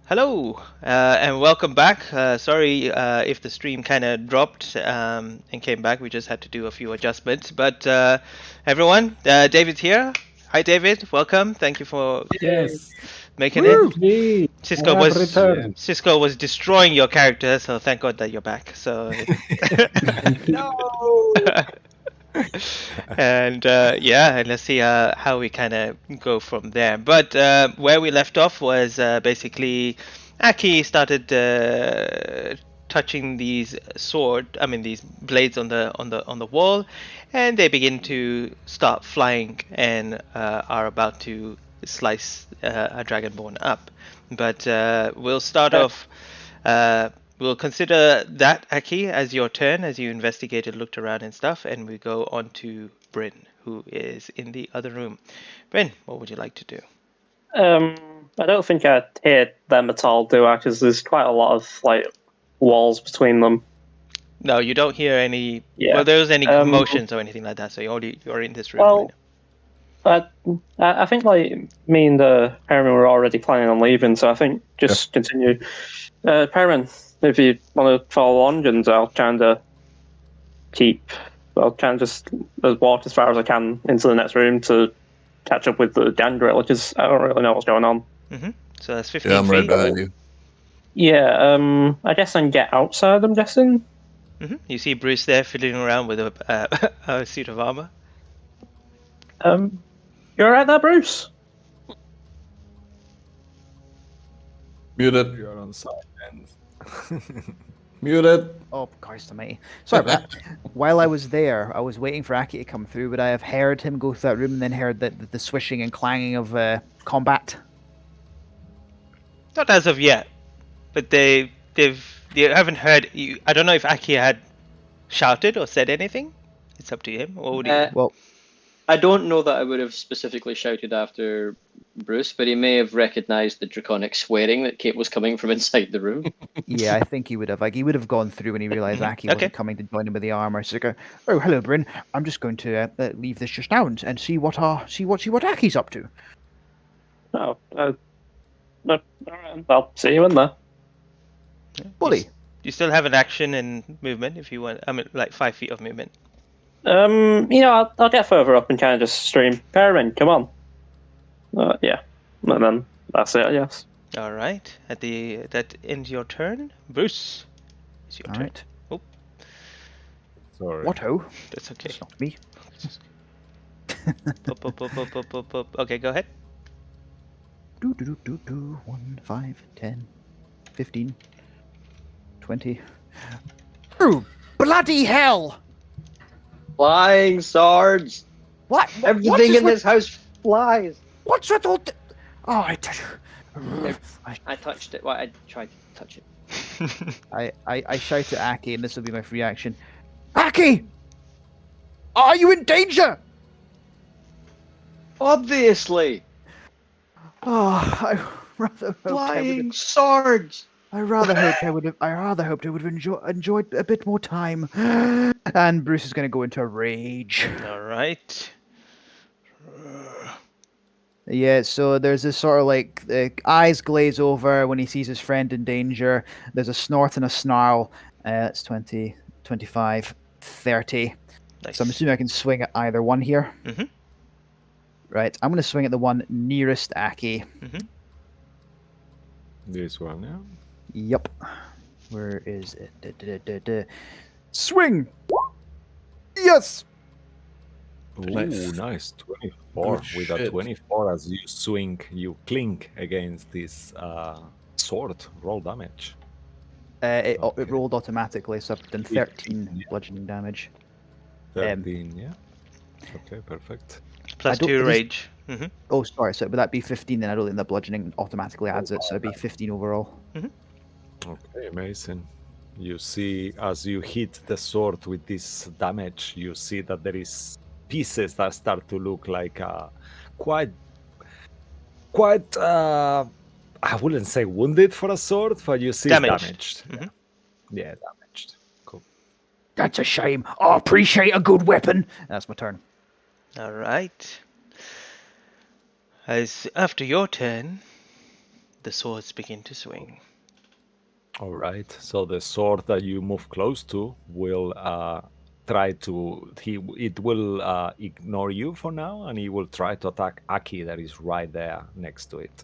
Hello, and welcome back. Sorry if the stream kind of dropped and came back. We just had to do a few adjustments. But everyone, David's here. Hi, David. Welcome. Thank you for Yes. making it. Indeed. Cisco I have was returned. Cisco was destroying your character, so thank God that you're back. So. No. And and let's see how we kind of go from there. But where we left off was basically Aki started touching these blades on the wall, and they begin to start flying and are about to slice a dragonborn up. But we'll start off. Uh, We'll consider that, Aki, as your turn, as you investigated, looked around and stuff, and we go on to Bryn, who is in the other room. Bryn, what would you like to do? I don't think I hear them at all, do I? Because there's quite a lot of walls between them. No, you don't hear any. Yeah. Well, there was any Um, commotions or anything like that, so you're in this room. Well, I think me and Perriman were already planning on leaving, so I think just continue. Perriman, if you want to follow on, and I'll try and just walk as far as I can into the next room to catch up with the gangrel, because I don't really know what's going on. Mm-hmm. So that's 15 Yeah, I'm right feet. behind you. Yeah, I guess I can get outside, I'm guessing. Mm-hmm. You see Bruce there fiddling around with a suit of armor. You alright there, Bruce? Muted. You're on silence. Muted. Oh, Christ almighty. Sorry about that. While I was there, I was waiting for Aki to come through. Would I have heard him go through that room and then heard the swishing and clanging of combat? Not as of yet, but they haven't heard you. I don't know if Aki had shouted or said anything. It's up to him. What would he? Well, I don't know that I would have specifically shouted after Bruce, but he may have recognised the draconic swearing that Kate was coming from inside the room. yeah, I think he would have. Like, he would have gone through when he realised Aki wasn't coming to join him with the armor. So, go, oh, hello, Bryn. I'm just going to leave this just now and see what Aki's up to. Oh, all right. I'll see you in there. Bully. You still have an action and movement if you want. I mean, like 5 feet of movement. I'll get further up and kind of just stream. Perrin, come on. Yeah, and then that's it, I guess. All right. That ends your turn, Bruce. It's your All turn. right. Oh, Sorry. What-ho? that's okay. It's not me. Up. Okay, go ahead. 1, 5, 10, 15, 20. Oh, bloody hell! Flying swords! What? Everything in this house flies! What's with all? Oh, I touched it. Well, I tried to touch it. I shout at Aki, and this will be my free action. Aki, are you in danger? Obviously! Oh, I rather hoped Flying swords! I rather hoped I would have enjoyed a bit more time. And Bruce is going to go into a rage. All right. Yeah, so there's this sort of eyes glaze over when he sees his friend in danger. There's a snort and a snarl. It's 20, 25, 30. Nice. So I'm assuming I can swing at either one here. Mm-hmm. Right, I'm going to swing at the one nearest Aki. Mm-hmm. This one, yeah. Yep. Where is it? Swing! Yes! Ooh, Nice. nice. 24. Good With a shit. 24, as you swing, you clink against this sword. Roll damage. It Okay. rolled automatically, so I've done 13 bludgeoning damage. 13, yeah. Okay, perfect. Plus I don't- 2 this- rage. Mm-hmm. Oh, sorry, so would that be 15 then? I don't think the bludgeoning automatically adds it, so it'd be 15 overall. Okay, amazing. You see, as you hit the sword with this damage, you see that there is pieces that start to look like quite. I wouldn't say wounded for a sword, but you see it's Damaged. damaged. Mhm. Yeah, damaged. Cool. That's a shame. I appreciate a good weapon. That's my turn. All right. As after your turn, the swords begin to swing. All right. So the sword that you move close to will try to it will ignore you for now, and he will try to attack Aki that is right there next to it.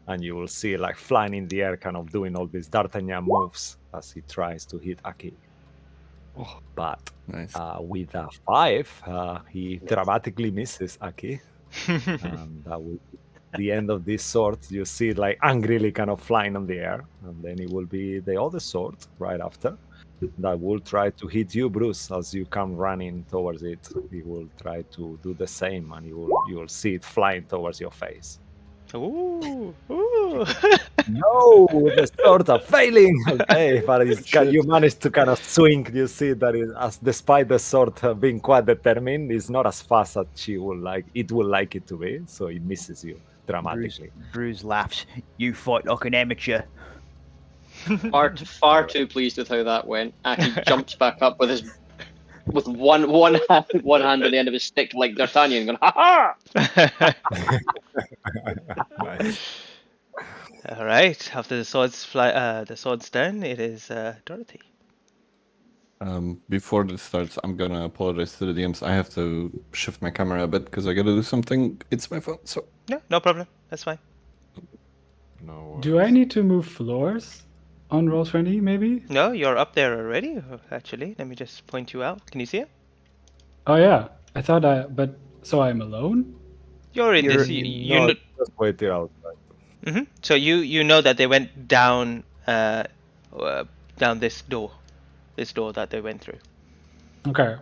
And you will see like flying in the air, kind of doing all these D'Artagnan moves as he tries to hit Aki. But Nice. with a 5, he dramatically misses Aki. And that will be the end of this sword. You see it like angrily kind of flying on the air. And then it will be the other sword right after that will try to hit you, Bruce, as you come running towards it. He will try to do the same, and you will see it flying towards your face. Ooh, ooh. No, the swords are failing. Okay, but you managed to kind of swing. You see that as despite the sword being quite determined, it's not as fast as she would like. It would like it to be, so it misses you dramatically. Bruce laughs. You fight like an amateur. Far too pleased with how that went. Aki jumps back up with one hand on the end of his stick like D'Artagnan, going ha ha. Nice. All right. After the sword's done, it is Dorothy. Before this starts, I'm gonna apologize to the DMs. I have to shift my camera a bit because I gotta do something. It's my phone, so No problem. That's fine. No. Do I need to move floors on Roll20, maybe? No, you're up there already. Actually, let me just point you out. Can you see it? Oh yeah, I thought but so I'm alone? You're in this. No, just wait it out. Mm-hmm. So you know that they went down down this door that they went through. Okay,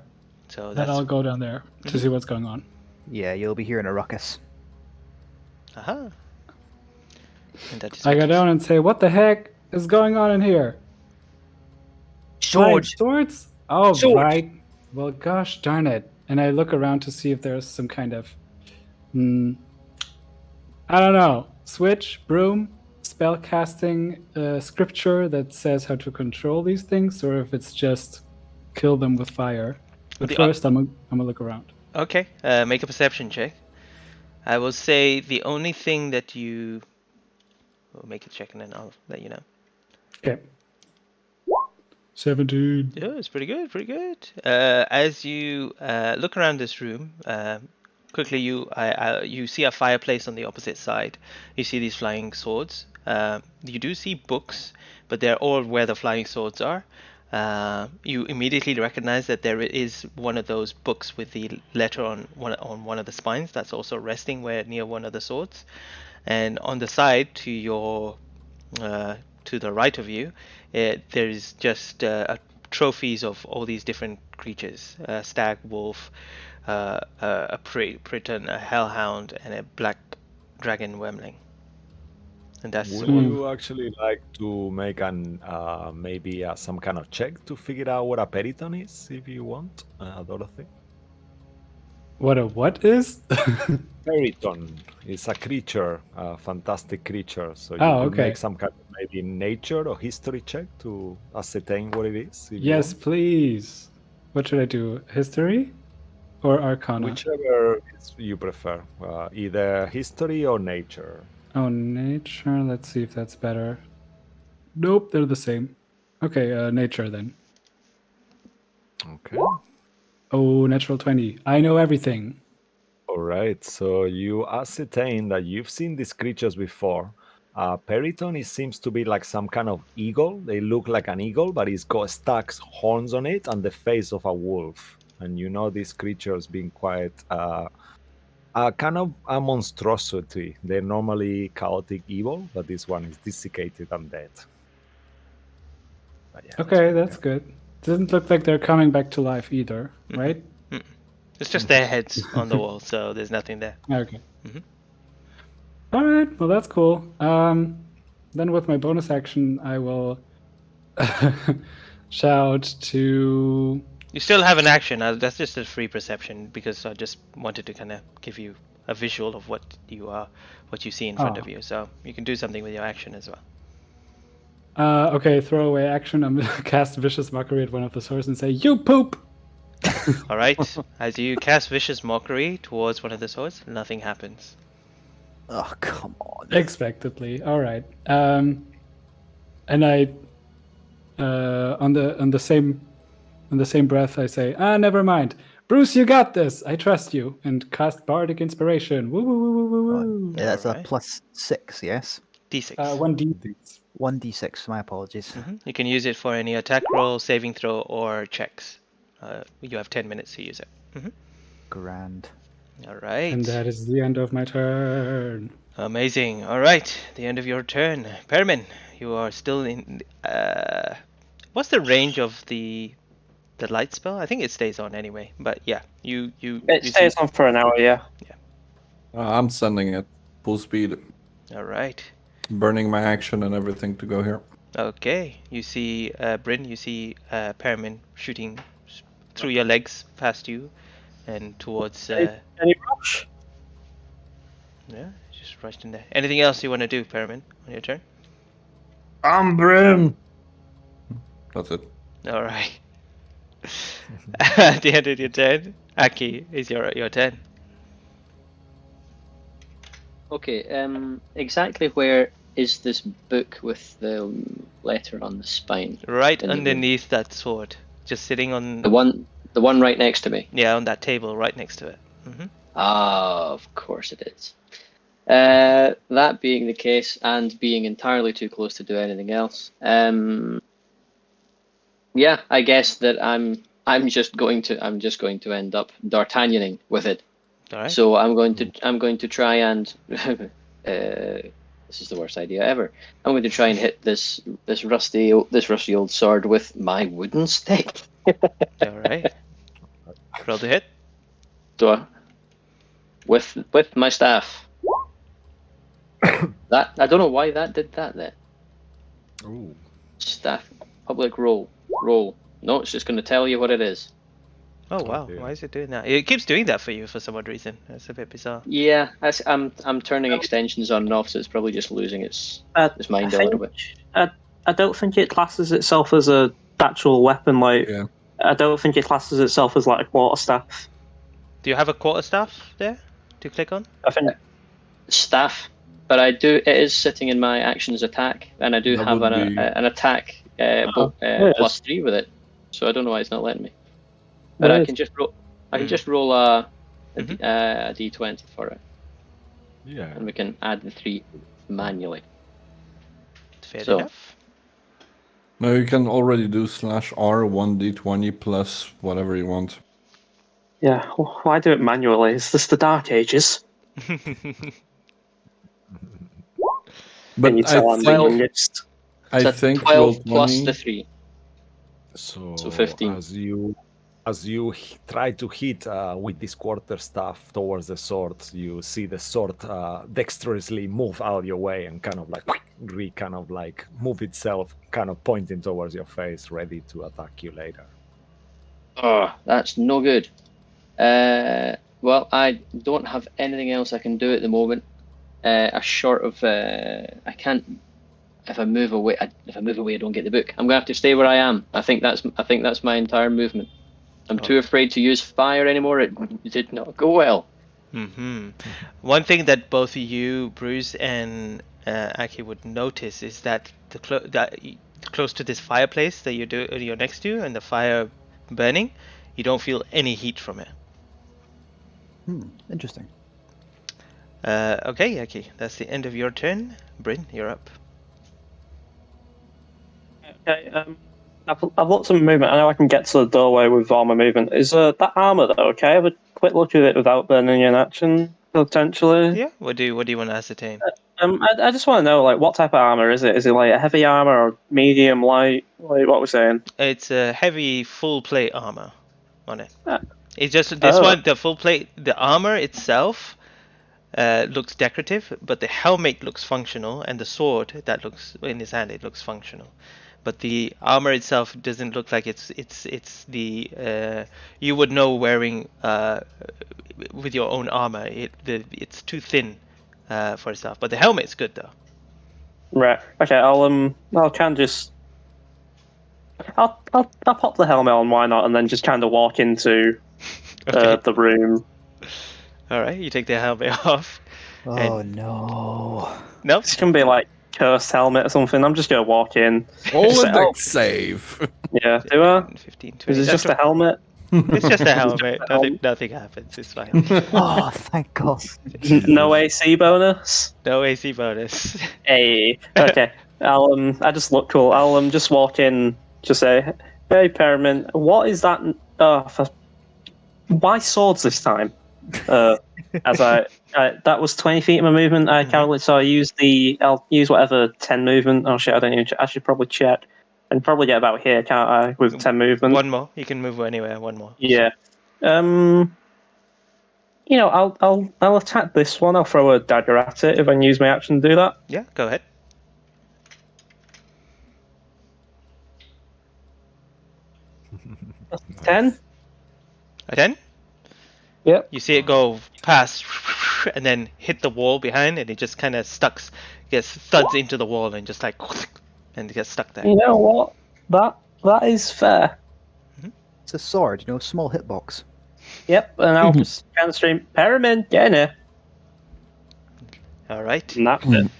So then that's I'll go down there to see what's going on. Yeah, you'll be hearing a ruckus. aha. And that is I what go you down and say, "What the heck is going on in here?" Swords! Swords? Oh, Swords! right. Well, gosh darn it. And I look around to see if there's some kind of, I don't know, switch, broom, spell casting scripture that says how to control these things, or if it's just kill them with fire. But The- first, I'm gonna look around. Okay. Make a perception check. I will say the only thing that you. We'll make a check and then I'll let you know. Okay. 17. Yeah, it's pretty good, pretty good. As you look around this room, quickly you see a fireplace on the opposite side. You see these flying swords. You do see books, but they're all where the flying swords are. You immediately recognize that there is one of those books with the letter on one of the spines that's also resting near one of the swords. And on the side to your to the right of you, there's just trophies of all these different creatures: a stag, wolf, a Priton, a hellhound, and a black dragon wemling. And that's Would you actually like to make an maybe some kind of check to figure out what a periton is, if you want, Dorothy? What is? Periton is a creature, a fantastic creature. So you Oh, could okay. make some kind of maybe nature or history check to ascertain what it is. if you Yes, want. please. What should I do? History or Arcana? Whichever you prefer, either history or nature. Oh, nature. Let's see if that's better. Nope, they're the same. Okay, nature then. Okay. Oh, natural 20. I know everything. All right. So you ascertain that you've seen these creatures before. Periton, it seems to be like some kind of eagle. They look like an eagle, but it's got stacks horns on it and the face of a wolf. And you know these creatures being quite kind of a monstrosity. They're normally chaotic evil, but this one is desiccated and dead. But yeah, Okay, that's good. Doesn't look like they're coming back to life either, right? It's just their heads on the wall, so there's nothing there. Okay. Mhm. All right. Well, that's cool. Then with my bonus action, I will shout to. You still have an action. That's just a free perception because I just wanted to kind of give you a visual of what you see in front of you. So you can do something with your action as well. Okay, throwaway action. I'm gonna cast Vicious Mockery at one of the swords and say, "You poop." All right. As you cast Vicious Mockery towards one of the swords, nothing happens. Oh, come on. Expectedly. All right. And I, on the same breath, I say, never mind. Bruce, you got this. I trust you. And cast Bardic Inspiration. Woo, woo, woo, woo, woo, woo. Yeah, that's Alright. a +6, yes? D6. 1d. 1d6, my apologies. You can use it for any attack roll, saving throw, or checks. You have 10 minutes to use it. Grand. All right. And that is the end of my turn. Amazing. All right. The end of your turn. Permin, you are still in. What's the range of the light spell? I think it stays on anyway. But yeah, you It you stays see. on for an hour, yeah. I'm sending it full speed, All right. burning my action and everything to go here. Okay. You see, Bryn. You see, Permin shooting through your legs past you, and towards. Any rush? Yeah, just rushed in there. Anything else you want to do, Permin, on your turn? Bryn. That's it. All right. At the end of your turn, Aki, is your turn. Okay, exactly where is this book with the letter on the spine? Right In the room. underneath that sword, just sitting on The one right next to me. on that table right next to it. Ah, of course it is. That being the case, and being entirely too close to do anything else, yeah, I guess that I'm just going to end up D'Artagnaning with it. All right. So I'm going to try and this is the worst idea ever. I'm going to try and hit this rusty old sword with my wooden stick. All right. Roll the hit. So with my staff. That I don't know why that did that then. Ooh. Staff public roll. No, it's just going to tell you what it is. Oh wow! dear. Why is it doing that? It keeps doing that for you for some odd reason. That's a bit bizarre. Yeah, I'm turning extensions on and off, so it's probably just losing its mind a little bit. I don't think it classes itself as a actual weapon. Like, Yeah. I don't think it classes itself as like a quarterstaff. Do you have a quarterstaff there to click on? I think Staff, but it is sitting in my actions attack, and I do That have would an be- attack Yes. +3 with it, so I don't know why it's not letting me. But I Weird. can just roll. I can just roll a Mhm. d20 for it, Yeah. and we can add the 3 manually. Fair So- enough. No, you can already do /R 1d20 plus whatever you want. Yeah, why do it manually? Is this the Dark Ages? But Can you tell I'm the think- youngest? I So think 12 roll plus 20 the 3. So, 15. as you try to hit with this quarterstaff towards the sword, you see the sword dexterously move out your way and kind of like move itself, kind of pointing towards your face, ready to attack you later. Oh, that's no good. Well, I don't have anything else I can do at the moment. Short of I can't. If I move away, I don't get the book. I'm gonna have to stay where I am. I think that's my entire movement. I'm too afraid to use fire anymore. It did not go well. One thing that both you, Bruce, and Aki would notice is that close to this fireplace that you're next to, and the fire burning, you don't feel any heat from it. Interesting. Okay, Aki, that's the end of your turn. Bryn, you're up. Okay, I've looked at my movement. I know I can get to the doorway with all my movement. Is that armor though? Okay, I have a quick look at it without burning in action potentially. Yeah. What do you want to ascertain? I just want to know like what type of armor is it? Is it like a heavy armor or medium, light? Like what we're saying? It's a heavy full plate armor on it. Ah. It's just this Oh. one, the full plate, the armor itself looks decorative, but the helmet looks functional, and the sword that looks in his hand, it looks functional. But the armor itself doesn't look like it's the you would know wearing with your own armor. It's too thin for itself. But the helmet's good though. Right. Okay. I'll kind of just. I'll pop the helmet on. Why not? And then just kind of walk into Okay. the room. All right. You take the helmet off. Oh no. Nope. It's gonna be like cursed helmet or something. I'm just gonna walk in. Roll Just a say, oh, dex save. yeah, do I? 15, 20. Is it That's just a helmet? It's just a helmet. a helmet. Nothing happens. It's fine. Oh, thank God. No AC bonus. No AC bonus. Hey, okay. I just look cool. I'll just walk in, just say, "Hey, Perriman, what is that? Why swords this time?" As that was 20 feet of my movement. I calculate, so I'll use whatever 10 movement. Oh shit, I don't even. I should probably check, and probably get about here, can't I? With 10 movement. One more. You can move anywhere. One more. Yeah. I'll attack this one. I'll throw a dagger at it if I can use my action to do that. Yeah, go ahead. 10. A 10? Yep. You see it go past and then hit the wall behind, and it just kind of gets thuds into the wall and just like, and it gets stuck there. You know what? That is fair. It's a sword, small hitbox. Yep, and I'll just kind of stream, Perriman, get in here. All right. And that's it.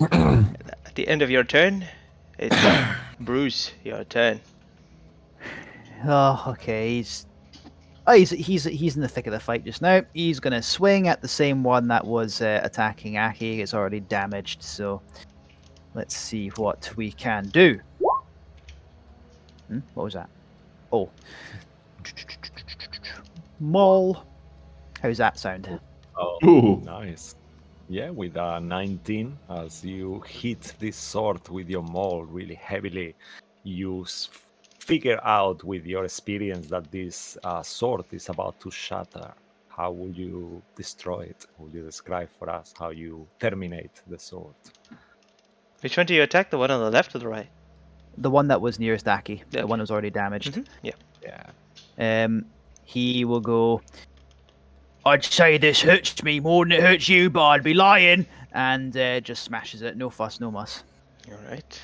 At the end of your turn, it's Bruce. Your turn. Oh, okay. He's in the thick of the fight just now. He's gonna swing at the same one that was attacking Aki. It's already damaged, so let's see what we can do. What was that? Oh, Maul. How's that sound? Oh, Ooh. nice. Yeah, with a 19, as you hit this sword with your maul really heavily, you figure out with your experience that this sword is about to shatter. How will you destroy it? Will you describe for us how you terminate the sword? Which one do you attack? The one on the left or the right? The one that was nearest Aki. The Okay. one that was already damaged. Yeah. Yeah. He will go, I'd say this hurts me more than it hurts you, but I'd be lying. And just smashes it. No fuss, no muss. All right.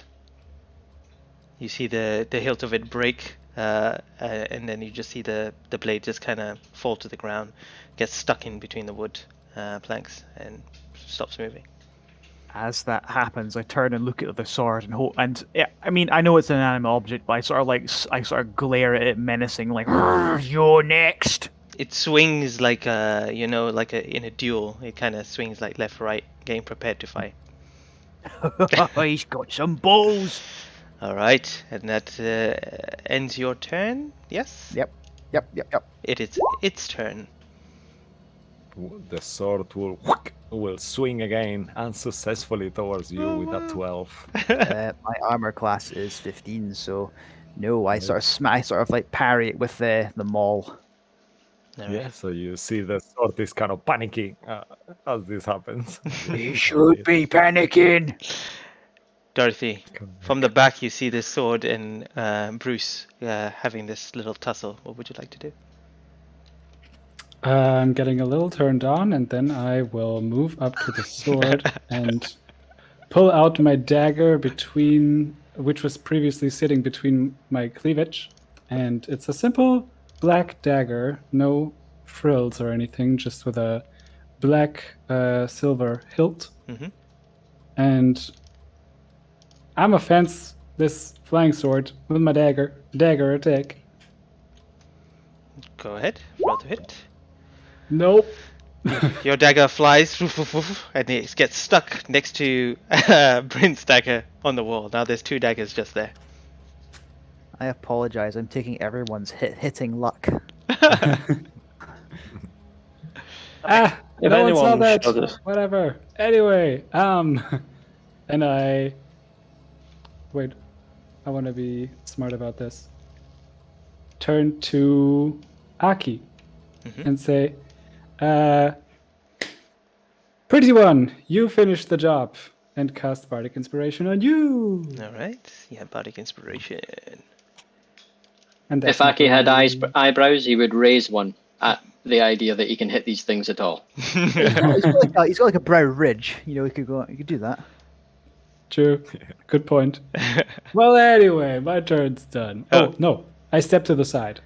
You see the hilt of it break, and then you just see the blade just kind of fall to the ground, gets stuck in between the wood planks, and stops moving. As that happens, I turn and look at the sword and yeah, I mean, I know it's an inanimate object, but I sort of glare at it menacing, like, you're next. It swings like in a duel. It kind of swings like left, right, getting prepared to fight. He's got some balls. All right, and that ends your turn. Yes. Yep. It is its turn. The sword will swing again unsuccessfully towards you with a 12. My armor class is 15, so no, I sort of like parry it with the maul. All Yeah, right. so you see the sword is kind of panicking as this happens. He should be panicking. Dorothy, from the back you see this sword and Bruce having this little tussle. What would you like to do? I'm getting a little turned on, and then I will move up to the sword and pull out my dagger which was previously sitting between my cleavage. And it's a simple black dagger, no frills or anything, just with a black silver hilt. Mm-hmm. And I'm a fence this flying sword with my dagger attack. Go ahead, roll to hit. Nope. Your dagger flies, and it gets stuck next to Bryn's dagger on the wall. Now there's two daggers just there. I apologize. I'm taking everyone's hitting luck. No one saw anyone that. showed us- Whatever. Anyway, and I want to be smart about this. Turn to Aki and say, pretty one, you finished the job, and cast Bardic Inspiration on you. All right, yeah, Bardic Inspiration. And If that's Aki had not gonna eyebrows, he would raise one at the idea that he can hit these things at all. He's got like a brow ridge. He could do that. be true. Good point. Well, anyway, my turn's done. Oh, no. I step to the side.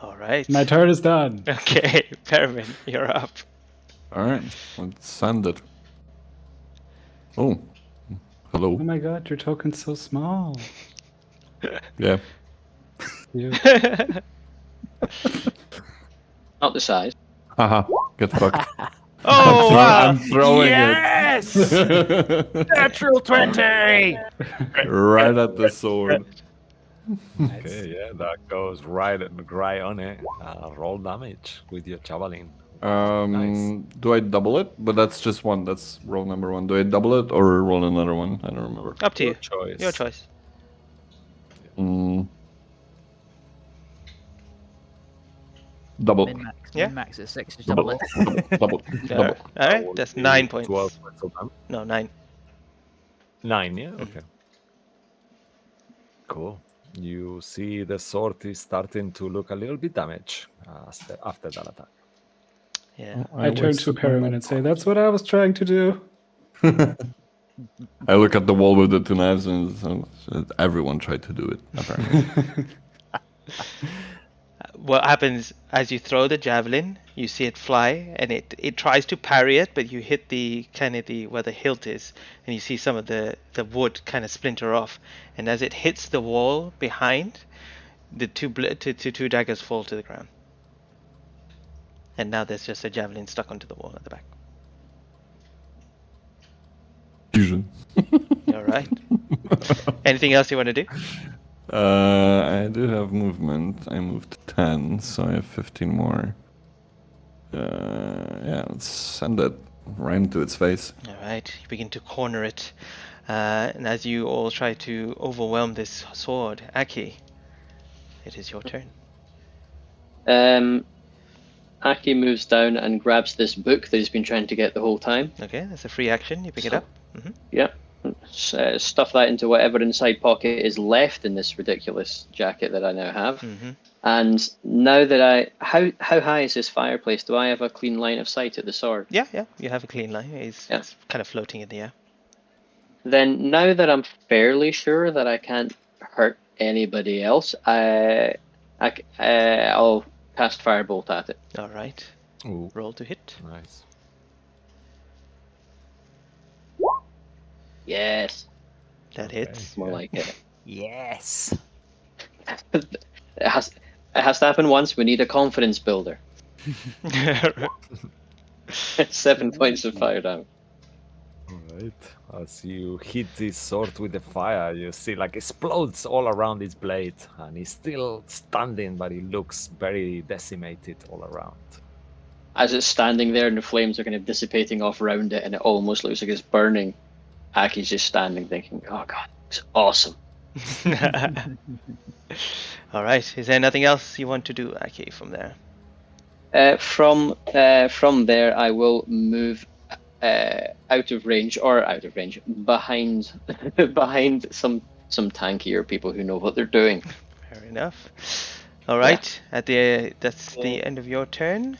All right. My turn is done. Okay, Perriman, you're up. All right, let's send it. Oh, hello. Oh my god, your token's so small. Yeah. You. Not the size. Haha. Get fucked. Oh wow! I'm throwing Yes! it. Natural 20! Right at the sword. Okay, yeah, that goes right on it. Roll damage with your javelin. Nice. Do I double it? But that's just one. That's roll number one. Do I double it or roll another one? I don't remember. Up to Your you. choice. Your choice. Double. Min-max. Yeah. Min-max is 6. Just Double. double it. Double. Double. All right, will that's be 9 points. 12 points of damage. No, 9. 9, yeah? Okay. Cool. You see the sword is starting to look a little bit damaged after that attack. Yeah. I turn to Perriman and say, "That's what I was trying to do." I look at the wall with the two knives and everyone tried to do it, apparently. What happens as you throw the javelin? You see it fly, and it tries to parry it, but you hit the kind of the where the hilt is, and you see some of the wood kind of splinter off. And as it hits the wall behind, the two daggers fall to the ground. And now there's just a javelin stuck onto the wall at the back. Fusion. All right. Anything else you want to do? I do have movement. I moved 10, so I have 15 more. Yeah, let's send it right into its face. All right. You begin to corner it, and as you all try to overwhelm this sword, Aki, it is your turn. Aki moves down and grabs this book that he's been trying to get the whole time. Okay, that's a free action. You pick it up. Yeah. Stuff that into whatever inside pocket is left in this ridiculous jacket that I now have. And now that how high is this fireplace? Do I have a clean line of sight at the sword? Yeah, you have a clean line. It's kind of floating in the air. Then now that I'm fairly sure that I can't hurt anybody else, I'll cast Firebolt at it. All right. Ooh. Roll to hit. Nice. Yes. That hits. More like it. Yes. It has to happen once. We need a confidence builder. 7 points of fire damage. Alright. As you hit this sword with the fire, you see like explodes all around his blade, and he's still standing, but he looks very decimated all around. As it's standing there and the flames are kind of dissipating off around it and it almost looks like it's burning, Aki's just standing thinking, oh god, it's awesome. All right. Is there nothing else you want to do, Aki, from there? From there, I will move behind some tankier people who know what they're doing. Fair enough. All right. That's the end of your turn.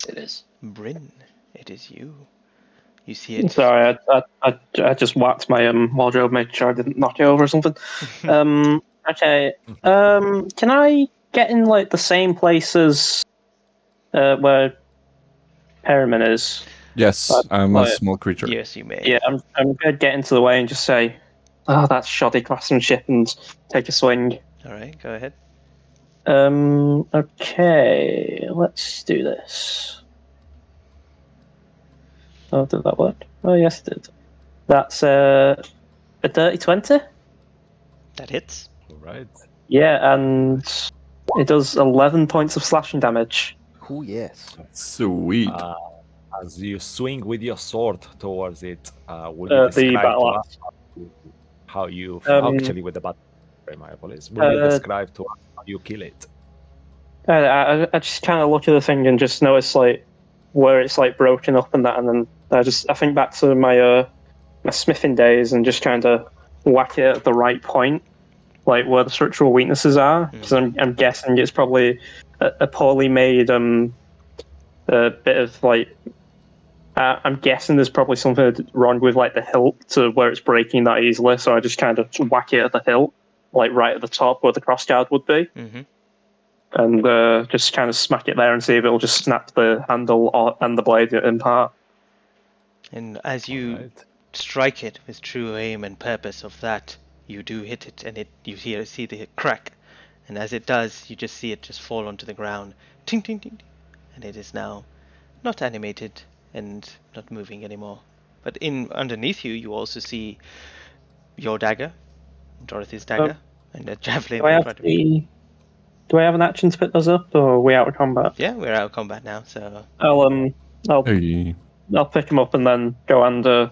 It is. Bryn, it is you. You see it. Sorry, I just whacked my wardrobe, made sure I didn't knock it over or something. Okay. Can I get in like the same place as where Perriman is? Yes, I'm a small creature. Yes, you may. Yeah, I'm going to get into the way and just say, "Oh, that's shoddy craftsmanship," and take a swing. All right, go ahead. Okay, let's do this. Oh, did that work? Oh, yes, it did. That's a dirty 20. That hits. Alright. Yeah, and it does 11 points of slashing damage. Oh, yes. Sweet. As you swing with your sword towards it, will The you describe battle to axe. us how you actually with the battle? My apologies. Will you describe to us how you kill it? I just kind of look at the thing and just notice like where it's like broken up and that, and then I think back to my my smithing days and just kind of whack it at the right point, like where the structural weaknesses are. Because I'm guessing it's probably a poorly made a bit of like. I'm guessing there's probably something wrong with like the hilt to where it's breaking that easily. So I just kind of whack it at the hilt, like right at the top where the crossguard would be. and just kind of smack it there and see if it'll just snap the handle and the blade in part. And as you Alright. strike it with true aim and purpose of that, you do hit it, and you see the crack, and as it does, you just see it just fall onto the ground, ting ting ting, and it is now not animated and not moving anymore. But underneath you, you also see your dagger, Dorothy's dagger, and a javelin Do I in have front of you. Do I have an action to pick those up, or are we out of combat? Yeah, we're out of combat now, so I'll Hey. pick him up and then go and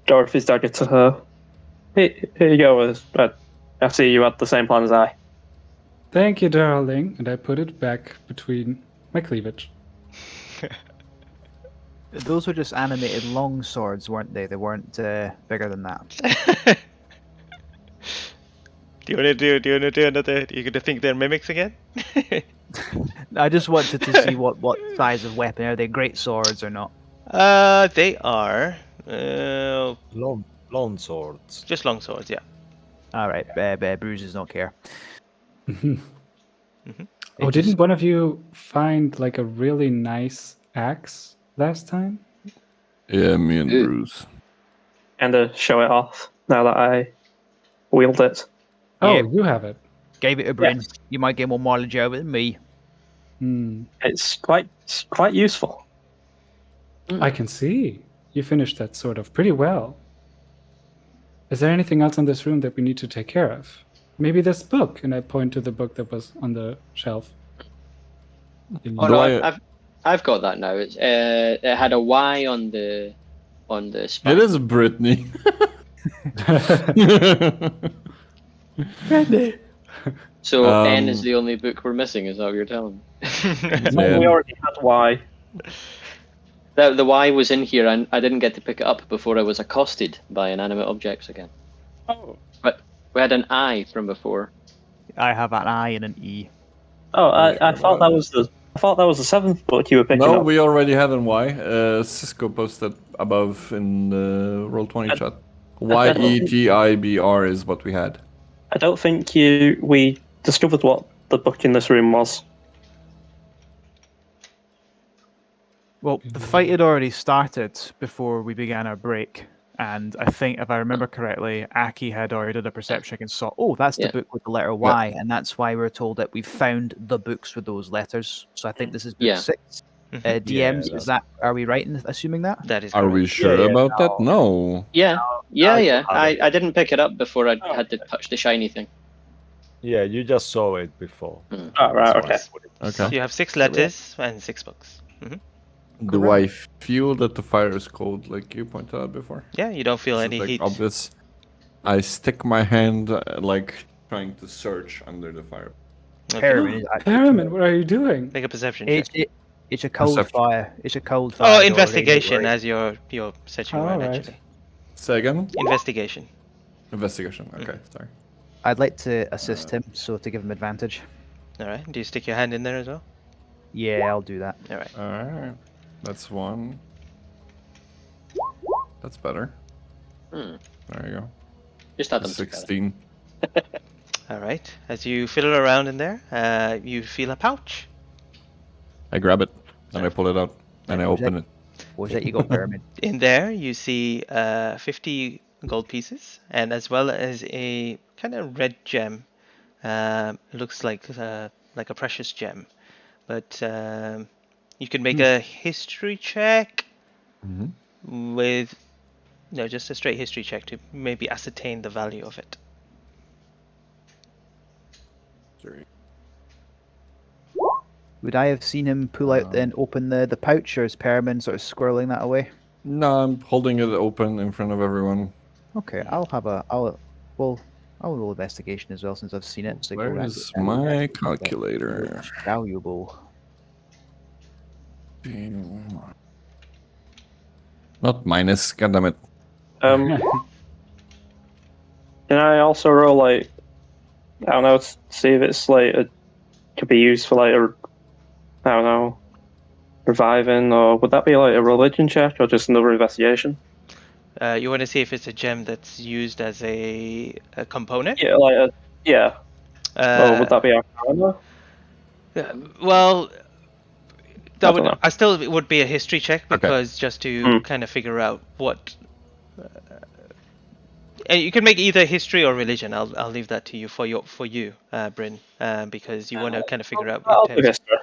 Dorothy's dagger to her. Here you go. I see you had the same plan as I. Thank you, darling. And I put it back between my cleavage. Those were just animated long swords, weren't they? They weren't bigger than that. Do you want to do another? You're gonna think they're mimics again? I just wanted to see what size of weapon. Are they great swords or not? They are Long swords. just long swords, yeah. All right, bruises don't care. Oh, didn't one of you find like a really nice axe last time? Yeah, me and Ooh. Bruce. And show it off now that I wield it. Oh, Yeah. you have it. Gave it a Bryn. Yes. You might get more mileage out of it than me. Hmm. It's quite useful. I can see. You finished that sort of pretty well. Is there anything else in this room that we need to take care of? Maybe this book, and I point to the book that was on the shelf. Oh Do no, I- I've got that now. It's it had a Y on the spine. It is Brittany. So N is Um, the only book we're missing. Is that what you're telling me? Yeah. We already had Y. The Y was in here, and I didn't get to pick it up before I was accosted by inanimate objects again. Oh. But we had an I from before. I have an I and an E. Oh, I sure thought that was the seventh book you were picking No, up. we already had an Y. Cisco posted above in the Roll20 chat. YETIBR is what we had. I don't think we discovered what the book in this room was. Well, the fight had already started before we began our break, and I think, if I remember correctly, Aki had already did a perception check and saw, oh, that's the Yeah. book with the letter Y, and that's why we were told that we found the books with those letters. So I think this is book Yeah. 6. Mhm. DMs, Yeah, is that? Are we right in assuming that? That is Are correct. we sure yeah, about that? No. Yeah. have I it. didn't pick it up before I Oh, had to touch the shiny thing. Yeah, you just saw it before. Oh, right, okay. So Okay. you have 6 letters and 6 books. Do I feel that the fire is cold, like you pointed out before? Yeah, you don't feel Is it, any like, heat. obvious? I stick my hand, like, trying to search under the fire. Okay. Perriman is actually Perriman, what are you doing? Make a perception check. It's a cold Perception. fire. It's a cold fire. Oh, Dorothy, don't investigation worry. as you're searching around, Alright. actually. Say again? Investigation. Investigation. Okay, sorry. I'd like to assist him, so to give him advantage. Alright. Do you stick your hand in there as well? Yeah, I'll do that. Alright. Alright. That's 1. That's better. Hmm. There you go. Just add them together. 16. Alright. As you fiddle around in there, you feel a pouch. I grab it and I pull it out and I open it. What was that you got, Perriman? In there, you see 50 gold pieces, and as well as a kind of red gem. Looks like a precious gem, but you can make a history check with just a straight history check to maybe ascertain the value of it. Sorry. Would I have seen him pull out and open the pouch, or is Perriman sort of squirreling that away? No, I'm holding it open in front of everyone. Okay, I'll roll investigation as well since I've seen it. So go Where back is to- my calculator? Looks valuable. Not minus, goddammit. Can I also roll like I don't know to see if it's like could be used for like I don't know reviving, or would that be like a religion check or just another investigation? You want to see if it's a gem that's used as a component? Yeah, or would that be Arcana? Well, I don't know. I still would be a history check because just to kind of figure out what. And you can make either history or religion. I'll leave that to you for you, Bryn, because you want to kind of figure out. I'll do history.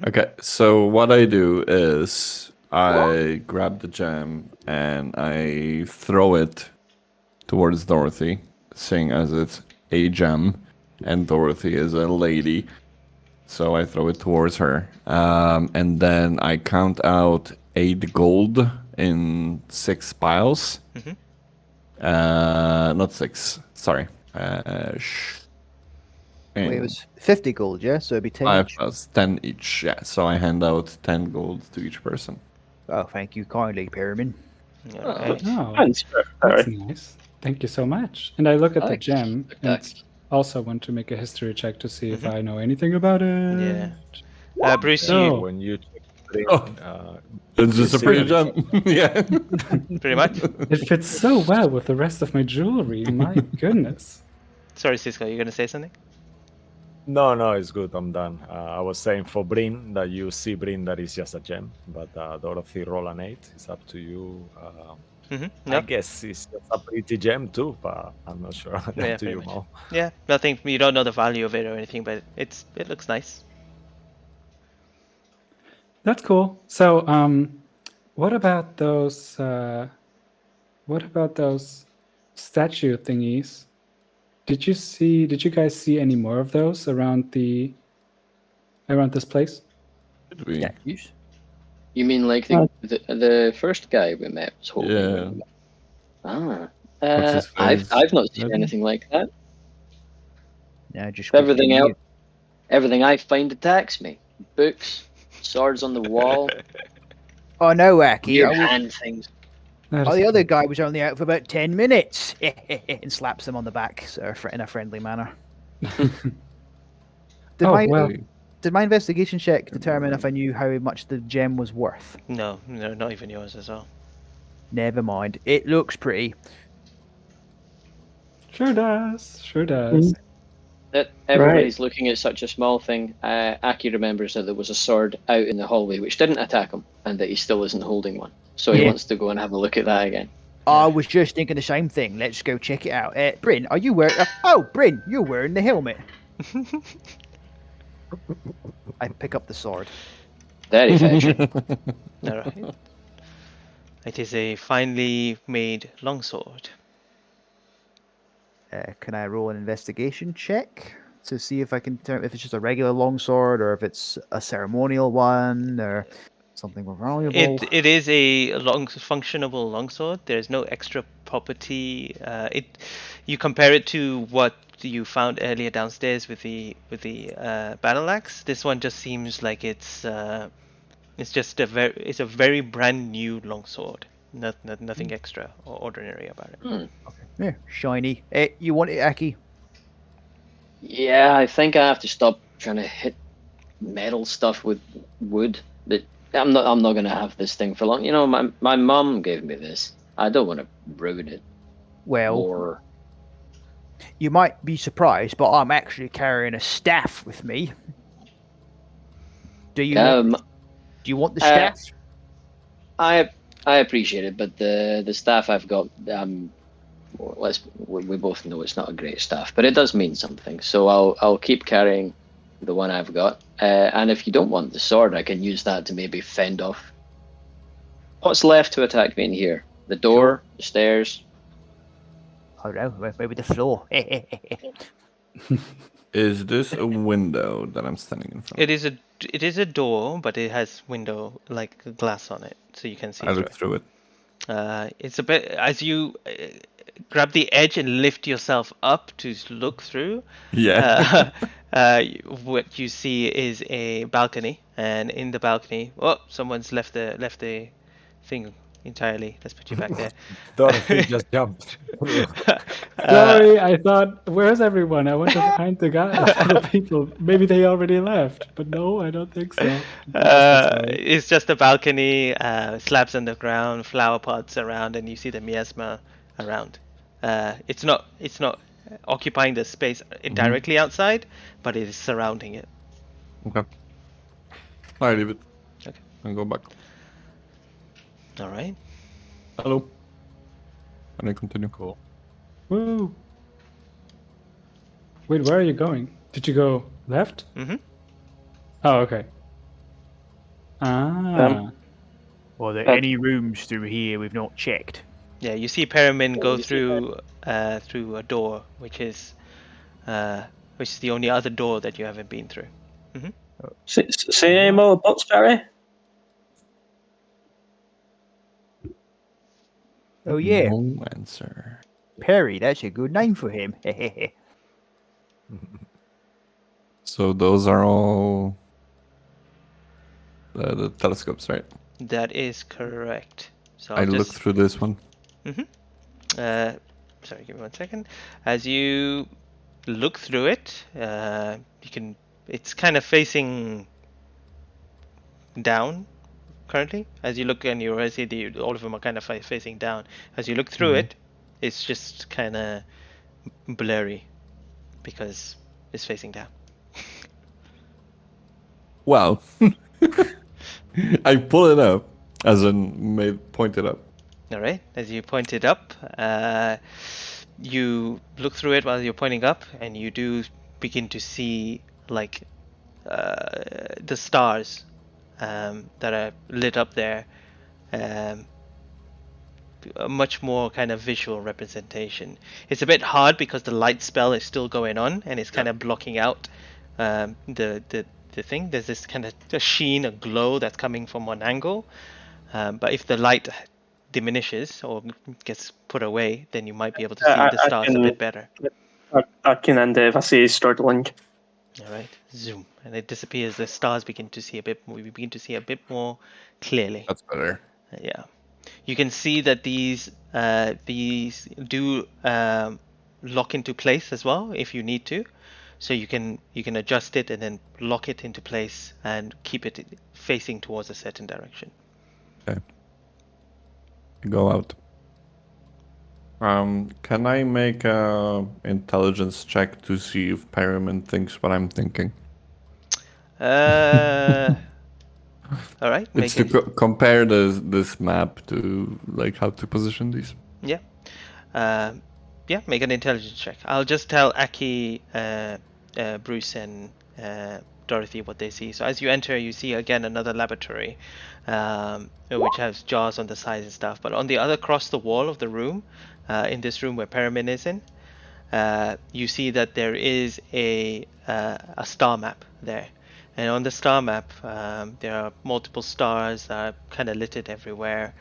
Okay, so what I do is I grab the gem and I throw it towards Dorothy, seeing as it's a gem and Dorothy is a lady. So I throw it towards her. And then I count out 8 gold in 6 piles. Not 6, sorry. Wait, it was 50 gold, yeah? So it'd be 10 5 each. plus 10 each, yeah. So I hand out 10 gold to each person. Oh, thank you kindly, Pyramid. Okay. Oh, And that's nice. Thank you so much. And I look at the Thanks. gem and Thanks. also want to make a history check to see if I know anything about it. Yeah. Bruce, Yeah, you when you check Brin, Oh. It's just a pretty see gem. Yeah. pretty much. It fits so well with the rest of my jewelry. My goodness. Sorry, Cisco, you're gonna say something? No, it's good. I'm done. I was saying for Brin that you see Brin that is just a gem, but Dorothy roll an 8. It's up to you. I No. guess it's just a pretty gem too, but I'm not sure. Up Yeah, to pretty you, much. Mo. Yeah, nothing. You don't know the value of it or anything, but it looks nice. That's cool. So, what about those? What about those statue thingies? Did you guys see any more of those around this place? Did we? Yeah, use. You mean like the first guy we met was holding? Yeah. Ah. What's his face? I've not seen Neville? anything like that. Yeah, just Everything continue. else, everything I find attacks me. Books, swords on the wall, Oh no, Aki. weird hand things. That Oh, is the other cool. guy was only out for about 10 minutes. And slaps him on the back in a friendly manner. Did my investigation check determine if I knew how much the gem was worth? No, not even yours as well. Never mind. It looks pretty. Sure does. Sure does. That everybody's looking at such a small thing. Aki remembers that there was a sword out in the hallway which didn't attack him, and that he still isn't holding one. So he wants to go and have a look at that again. I was just thinking the same thing. Let's go check it out. Bryn, are you wearing... oh, Bryn, you're wearing the helmet. I pick up the sword. Very fetching. All right. It is a finely made longsword. Can I roll an investigation check to see if I can if it's just a regular longsword or if it's a ceremonial one or something more valuable? It is a functionable longsword. There's no extra property. You compare it to what you found earlier downstairs with the battle axe. This one just seems like it's just a very brand new longsword. Nothing extra or ordinary about it. Yeah, shiny. You want it, Aki? Yeah, I think I have to stop trying to hit metal stuff with wood. I'm not gonna have this thing for long. You know, my mum gave me this. I don't want to ruin it. Well, Or you might be surprised, but I'm actually carrying a staff with me. Do you want the staff? I appreciate it, but the staff I've got, we both know it's not a great staff, but it does mean something. So I'll keep carrying the one I've got, and if you don't want the sword, I can use that to maybe fend off what's left to attack me in here. The door, the stairs. I don't know, maybe the floor. Is this a window that I'm standing in front of? It is a door, but it has window like glass on it, so you can see I through look through it. It's a bit as you grab the edge and lift yourself up to look through. Yeah. What you see is a balcony, and in the balcony, someone's left the thing entirely. Let's put you back there. Dorothy just jumped. Sorry, I thought, where's everyone? I went to find the people. Maybe they already left, but no, I don't think so. It's just a balcony, slabs on the ground, flower pots around, and you see the miasma around. It's not occupying the space directly outside, but it is surrounding it. Okay. I leave it. Okay. And go back. All right. Hello. And I continue. Cool. Woo! Wait, where are you going? Did you go left? Mm-hmm. Oh, okay. Ah. Are there Uh, any rooms through here we've not checked? Yeah, you see Perimin go you see through a door, which is the only other door that you haven't been through. see any more books, Barry? Oh yeah, No answer. Perry. That's a good name for him. So those are all the telescopes, right? That is correct. So I I'll look just through this one. sorry, give me 1 second. As you look through it, you can. It's kind of facing down currently. As you look and you already see all of them are kind of facing down. As you look through it, it's just kind of blurry because it's facing down. Wow. I pull it up, as in point it up. All right. As you point it up, you look through it while you're pointing up, and you do begin to see like the stars that are lit up there. A much more kind of visual representation. It's a bit hard because the light spell is still going on, and it's kind of blocking out the thing. There's this kind of a sheen, a glow that's coming from one angle. But if the light diminishes or gets put away, then you might be able to see the stars a bit better. I can end it if I see you struggling. All right, zoom, and it disappears. The stars begin to see a bit more. We begin to see a bit more clearly. That's better. Yeah, you can see that these do lock into place as well if you need to. So you can adjust it and then lock it into place and keep it facing towards a certain direction. Okay. Go out. Can I make a intelligence check to see if Perriman thinks what I'm thinking? All right, It's to compare this map to like how to position these. Yeah. Make an intelligence check. I'll just tell Aki, Bruce, and Dorothy what they see. So as you enter, you see again another laboratory, which has jars on the sides and stuff. But on the other, across the wall of the room, in this room where Perimin is in, you see that there is a star map there. And on the star map, there are multiple stars that are kind of littered everywhere.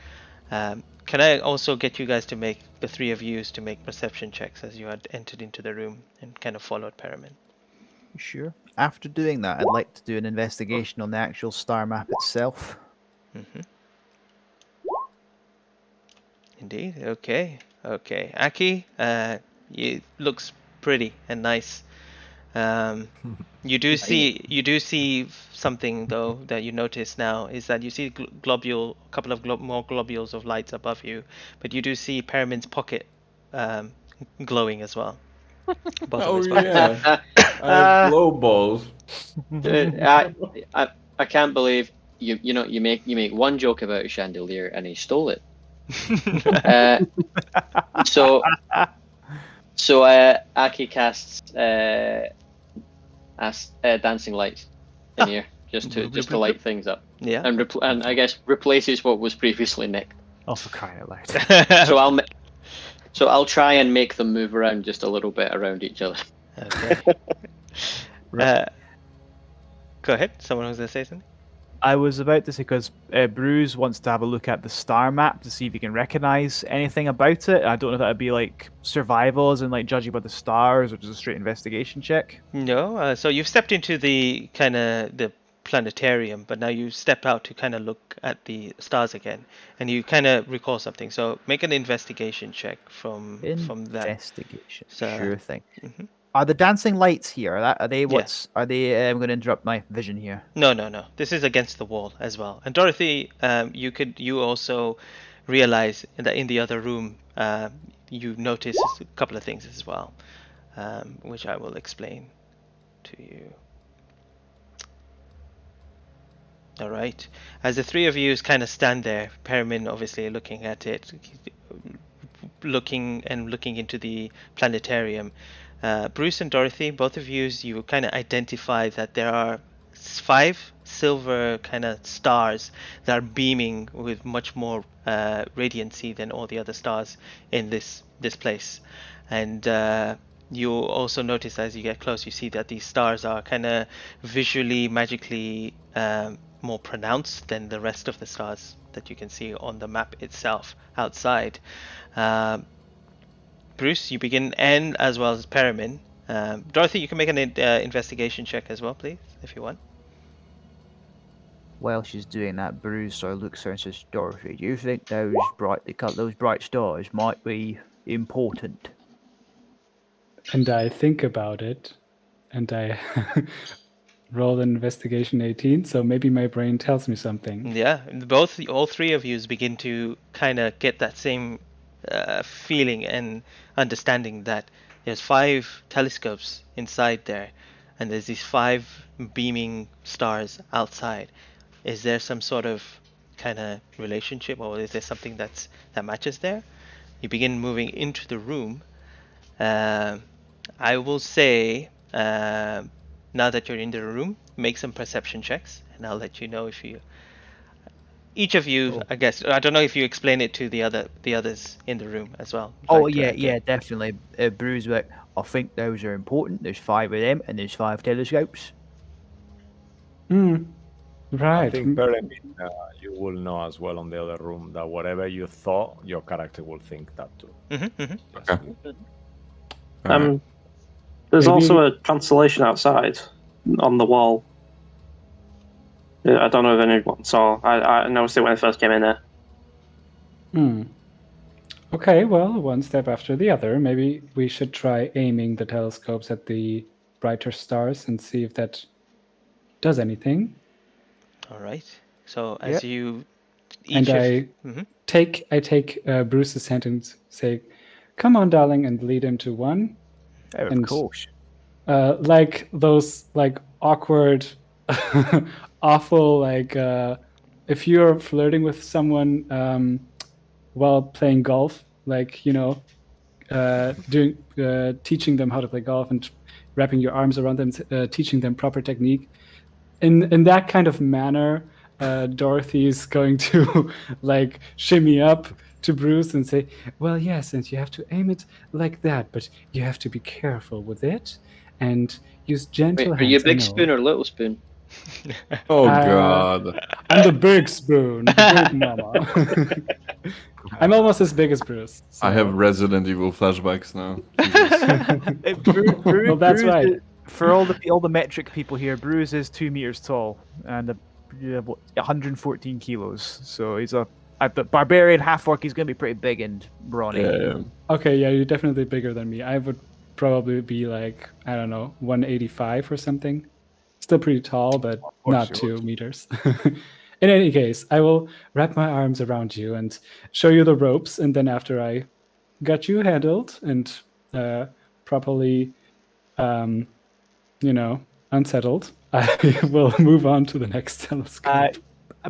Can I also get you guys to make, the three of you, to make perception checks as you had entered into the room and kind of followed Perimin? Sure. After doing that, I'd like to do an investigation on the actual star map itself. Mm-hmm. Indeed. Okay. Okay. Aki, it looks pretty and nice. You do see something though that you notice now is that you see a couple of more globules of lights above you, but you do see Perimin's pocket glowing as well. Oh yeah, I have glow balls. I can't believe you make one joke about a chandelier and he stole it. So Aki casts dancing lights in here just to light things up. Yeah. And I guess replaces what was previously nicked. Oh, for crying out loud. So I'll try and make them move around just a little bit around each other. Okay. Go ahead. Someone was going to say something? I was about to say, because Bruce wants to have a look at the star map to see if he can recognize anything about it. I don't know if that would be like survival, as in like judging by the stars, or just a straight investigation check. No. So you've stepped into the kind of the planetarium, but now you step out to kind of look at the stars again, and you kind of recall something. So make an investigation check from that. Investigation. So, Sure thing. Mhm. Are the dancing lights here? Are they Yes. Are they? I'm going to interrupt my vision here. No. This is against the wall as well. And Dorothy, you also realize that in the other room, you notice a couple of things as well, which I will explain to you. All right. As the three of you kind of stand there, Perimin obviously looking at it, looking into the planetarium. Bruce and Dorothy, both of you kind of identify that there are 5 silver kind of stars that are beaming with much more radiancy than all the other stars in this place. And you also notice as you get close, you see that these stars are kind of visually, magically more pronounced than the rest of the stars that you can see on the map itself outside. Bruce, you begin, and as well as Perimin. Dorothy, you can make an investigation check as well, please, if you want. While she's doing that, Bruce sort of looks at her and says, "Dorothy, do you think those bright stars might be important?" And I think about it, and I roll an investigation 18, so maybe my brain tells me something. Yeah, all three of you begin to kind of get that same feeling and understanding that there's 5 telescopes inside there, and there's these 5 beaming stars outside. Is there some sort of kind of relationship, or is there something that matches there? You begin moving into the room. I will say, now that you're in the room, make some perception checks, and I'll let you know if you. Each of you, I guess. I don't know if you explain it to the others in the room as well. Oh like yeah, directly. definitely. Bruce, like, I think those are important. There's 5 of them, and there's 5 telescopes. Right. I think Perrin, you will know as well on the other room that whatever you thought, your character will think that too. Okay. There's Maybe- also a constellation outside on the wall. I don't know if anyone saw. I noticed it when I first came in there. Okay, well, one step after the other. Maybe we should try aiming the telescopes at the brighter stars and see if that does anything. All right. So as you, each And of, I take Bruce's hand and say, "Come on, darling," and lead him to one. Of And- course. Like those like awkward, awful like if you're flirting with someone while playing golf, like teaching them how to play golf and wrapping your arms around them, teaching them proper technique. In that kind of manner, Dorothy's going to like shimmy up to Bruce and say, "Well, yes, and you have to aim it like that, but you have to be careful with it and use Wait, gentle are hands." you I big know. spoon or little spoon? Oh Uh, god. I'm the big spoon, the big mama. I'm almost as big as Bruce. I have so- Resident Evil flashbacks now. Jesus. Well, that's right. For all the metric people here, Bruce is 2 meters tall and 114 kilos. So he's a barbarian half orc. He's gonna be pretty big and brawny. Yeah. Okay, yeah, you're definitely bigger than me. I would probably be like, I don't know, 185 or something. Still pretty tall, but not 2 meters. In any case, I will wrap my arms around you and show you the ropes, and then after I got you handled and properly, unsettled, I will move on to the next telescope.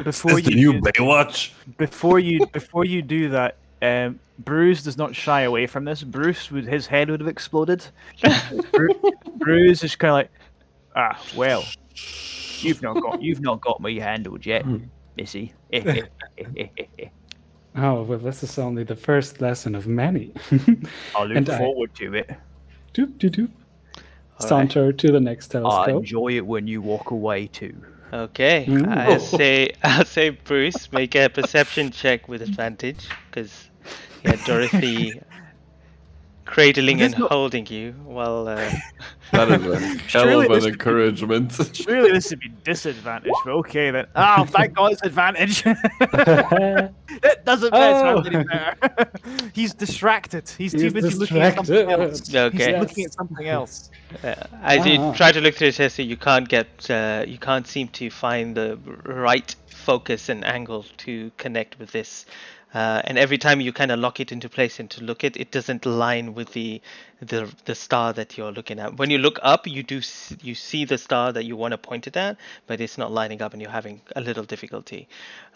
Before Is the you new Baywatch? before you do that, Bruce does not shy away from this. His head would have exploded. Bruce is kind of like, well, you've not got me handled yet, missy. Oh, well, this is only the first lesson of many. I look And I- forward to it. Doop, doop, doop. All Saunter to the next I telescope. enjoy it when you walk away too. Okay, I'll say Bruce, make a perception check with advantage because Dorothy cradling and holding you while. That is a hell Surely of this an would be- encouragement. Surely this would be disadvantage, but okay then. Oh, thank God it's advantage. That doesn't sound any better. He's distracted. He's too He's busy looking at something distracted. else. Okay. He's looking at something else. As you try to look through the test, you can't seem to find the right focus and angle to connect with this And every time you kind of lock it into place and to look at it doesn't line with the star that you're looking at. When you look up, you see the star that you want to point it at, but it's not lining up, and you're having a little difficulty.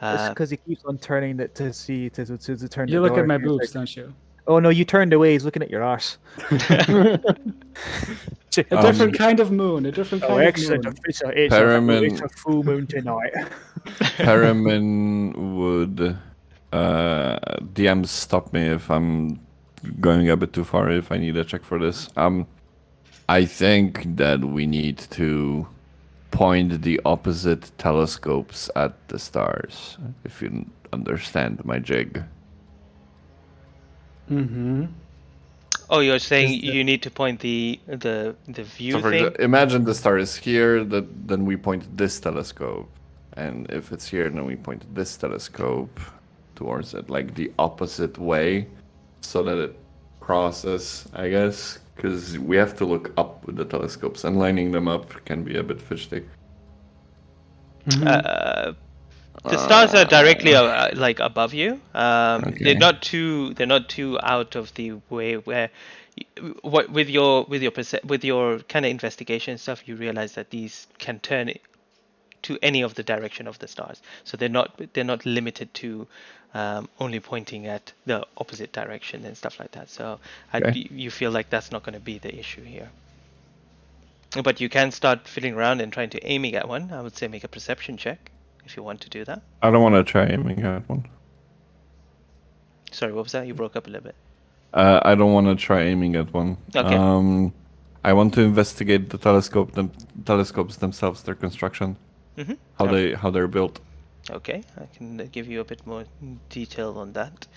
It's because he keeps on turning it to see to turn You the look door. at my and he's boobs, like, don't you? oh no, you turned away. He's looking at your arse. A different kind of moon. A different kind of moon. Paramin- it's a full moon tonight. Paramin would DM stop me if I'm going a bit too far, if I need a check for this. I think that we need to point the opposite telescopes at the stars, if you understand my jig. Mm-hmm. Oh, you're saying Is the- you need to point the view So thing? imagine the star is here, then we point this telescope. And if it's here, then we point this telescope towards it, like the opposite way, so that it crosses, I guess, because we have to look up with the telescopes, and lining them up can be a bit fishy. The stars are directly like above you. Okay. They're not too out of the way where what with your kind of investigation stuff, you realize that these can turn to any of the direction of the stars. So they're not limited to only pointing at the opposite direction and stuff like that. So you feel like that's not going to be the issue here. But you can start fiddling around and trying to aiming at one. I would say make a perception check if you want to do that. I don't want to try aiming at one. Sorry, what was that? You broke up a little bit. I don't want to try aiming at one. Okay. I want to investigate the telescopes themselves, their construction, how they're built. Okay, I can give you a bit more detail on that.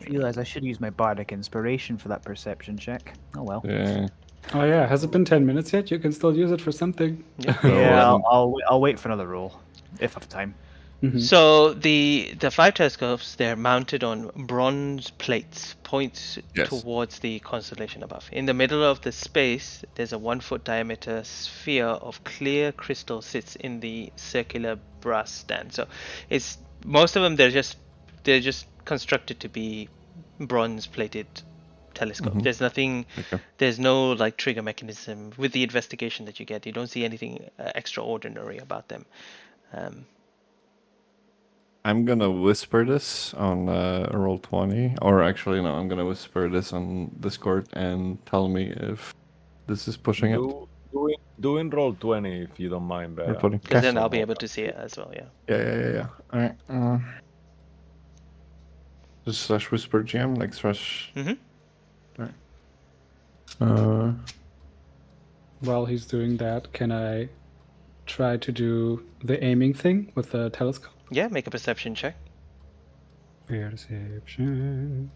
Realize I should use my bardic inspiration for that perception check. Oh well. Yeah. Oh yeah, has it been 10 minutes yet? You can still use it for something. Yeah, I'll wait for another roll if I have time. So the 5 telescopes, they're mounted on bronze plates, points towards the constellation above. In the middle of the space, there's a 1-foot diameter sphere of clear crystal sits in the circular brass stand. So it's most of them they're just constructed to be bronze plated telescope. There's nothing. There's no like trigger mechanism with the investigation that you get. You don't see anything extraordinary about them. I'm gonna whisper this on roll 20, or actually no, I'm gonna whisper this on Discord and tell me if this is pushing it. Doing roll 20 if you don't mind. Because then I'll be able to see it as well. Yeah. Yeah. All right. Just / whisper GM, like / All right. While he's doing that, can I try to do the aiming thing with the telescope? Yeah, make a perception check. Perception.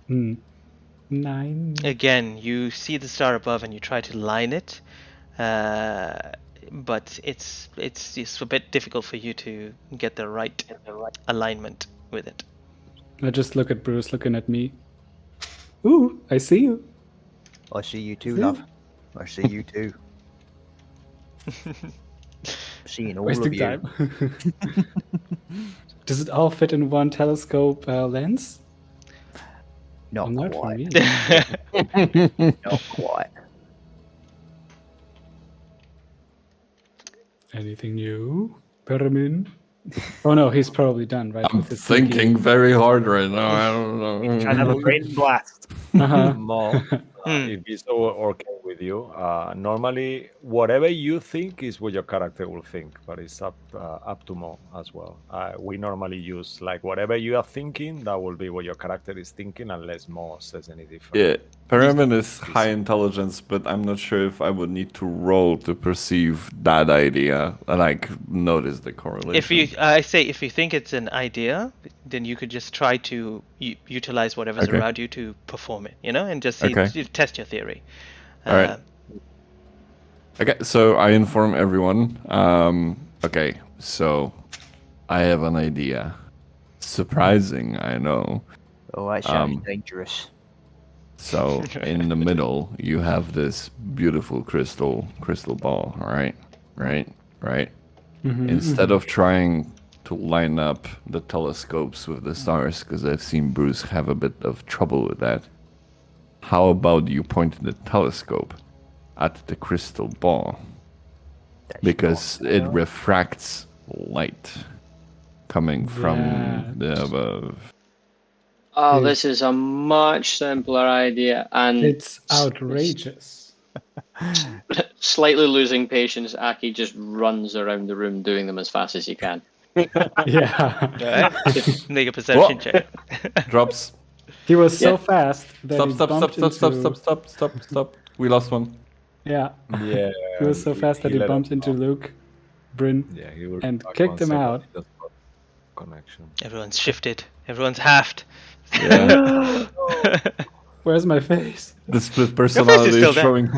9. Again, you see the star above and you try to line it, but it's a bit difficult for you to get the right alignment with it. I just look at Bruce looking at me. Ooh, I see you. I see you too, love. I see you too. Seeing all Wasting of you. time. Does it all fit in one telescope lens? Not Not for quite. me. Not quite. Anything new, Paramin? Oh no, he's probably done, right? I'm with his thinking very hard right now. I don't know. Trying to have a brain blast. Mo, if it's okay with you, normally whatever you think is what your character will think, but it's up to Mo as well. We normally use like whatever you are thinking, that will be what your character is thinking, unless Mo says any different. Yeah, Paramin is high intelligence, but I'm not sure if I would need to roll to perceive that idea, like notice the correlation. If you think it's an idea, then you could just try to utilize whatever's around you to perform it, and just see, test your theory. All right. Okay, so I inform everyone. Okay, so I have an idea. Surprising, I know. Oh, that sounds dangerous. So in the middle, you have this beautiful crystal ball. All right. instead of trying to line up the telescopes with the stars, because I've seen Bruce have a bit of trouble with that, how about you point the telescope at the crystal ball? Because it refracts light coming from the above. Oh, this is a much simpler idea. And It's outrageous. slightly losing patience, Aki just runs around the room doing them as fast as he can. Yeah. All right. Make a perception check. Drops. He was so Yeah. fast that Stop, he stop, bumped stop, stop, into... stop, stop, stop, stop, stop. We lost one. Yeah. Yeah. He was so fast that he let bumped us into know. Luke, Bryn, Yeah, he will and back kicked 1 him second, out. he just got connection. Everyone's shifted. Everyone's halved. Yeah. Where's my face? The split Your personality face is is still there. showing.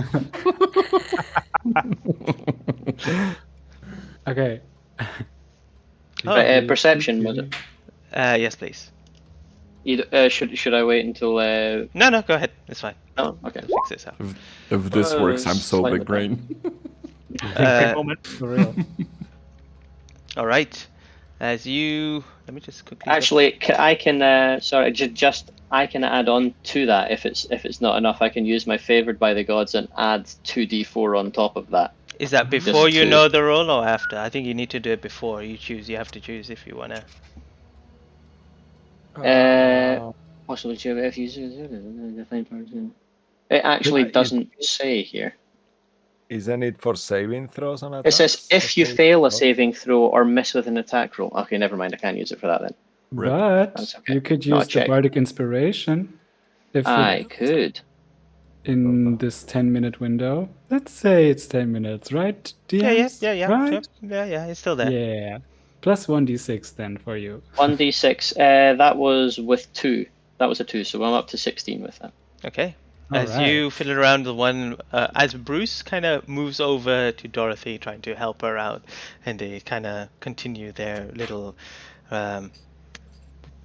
Okay. Perception, was it? Yes, please. Should I wait until? No, go ahead. It's fine. No, okay. We'll fix this out. If this works, I'm so Slightly big brain. For real. All right. As you, let me just quickly. Actually, I can. Sorry, I can add on to that if it's not enough. I can use my favored by the gods and add 2d4 on top of that. Is that before Just you to- know the roll or after? I think you need to do it before you choose. You have to choose if you wanna. Possibly if you define person. It actually doesn't say here. Isn't it for saving throws on It attacks? says if you Saving fail a throws? saving throw or miss with an attack roll. Okay, never mind. I can't use it for that then. But That's okay. you could No, use the check. Bardic Inspiration if I it, could. in this 10-minute window. Let's say it's 10 minutes, right? DMs? Yeah. Right? Yeah. It's still there. Yeah. Plus 1d6 then for you. 1d6. That was with 2. That was a 2, so I'm up to 16 with that. Okay. All As you fiddle around the one, as Bruce kind of moves over to Dorothy, trying to help her out, and they kind of continue their little,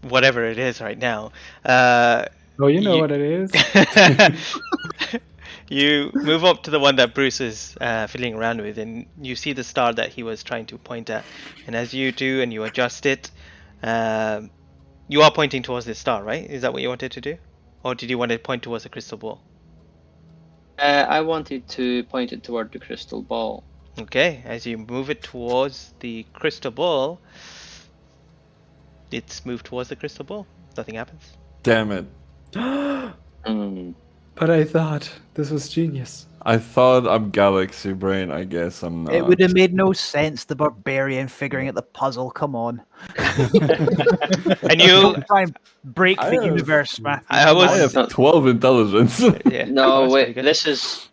whatever it is right now. Oh, you know what it is? You move up to the one that Bruce is fiddling around with, and you see the star that he was trying to point at. And as you do, and you adjust it, you are pointing towards the star, right? Is that what you wanted to do? Or did you want to point towards the crystal ball? I wanted to point it toward the crystal ball. Okay, as you move it towards the crystal ball, it's moved towards the crystal ball. Nothing happens. Damn it. But I thought this was genius. I thought I'm galaxy brain. I guess I'm not. It would have made no sense, the barbarian figuring out the puzzle. Come on. And you, Don't try and break I the have- universe, Matthew. I was, I have 12 intelligence. yeah. No, that's pretty wait. good. This is.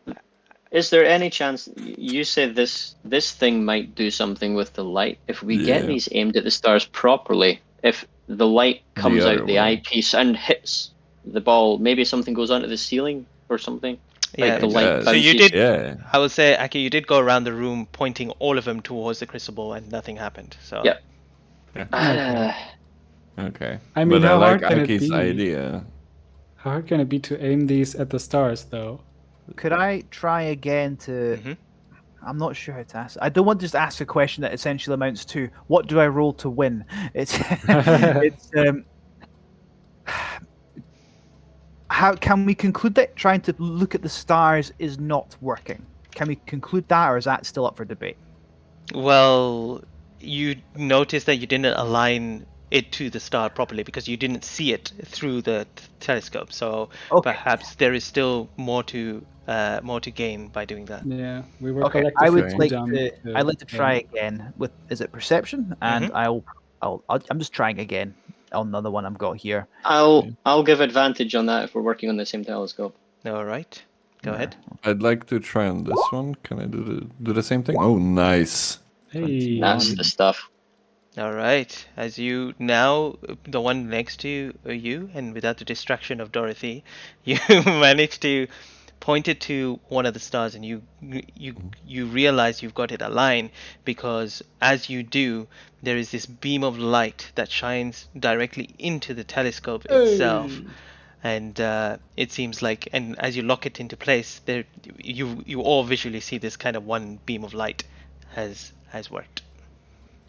Is there any chance you said this thing might do something with the light? If we get Yeah. these aimed at the stars properly, if the light comes other out the way. eyepiece and hits the ball, maybe something goes onto the ceiling or something. Yeah. Like the light Yes. So you bounces. did. Yeah. I would say, Aki, you did go around the room pointing all of them towards the crystal ball, and nothing happened. So. Yep. Okay. I mean, but I how like hard can it Aki's be? idea. How hard can it be to aim these at the stars, though? Could I try again to... Mhm. I'm not sure how to ask. I don't want to just ask a question that essentially amounts to, what do I roll to win? It's... How can we conclude that trying to look at the stars is not working? Can we conclude that, or is that still up for debate? Well, you noticed that you didn't align it to the star properly because you didn't see it through the telescope. So Okay. perhaps there is still more to gain by doing that. Yeah, we were Okay, collectively I would too like dumb to. I'd like to aim. try again with. Is it perception? And I'm just trying again on another one I've got here. I'll give advantage on that if we're working on the same telescope. All right, go ahead. I'd like to try on this one. Can I do the same thing? Oh, nice. Hey, That's the stuff. All right. As you now, the one next to you, and without the distraction of Dorothy, you manage to point it to one of the stars, and you realize you've got it aligned because as you do, there is this beam of light that shines directly into the telescope itself. And it seems like, and as you lock it into place, there you all visually see this kind of one beam of light has worked.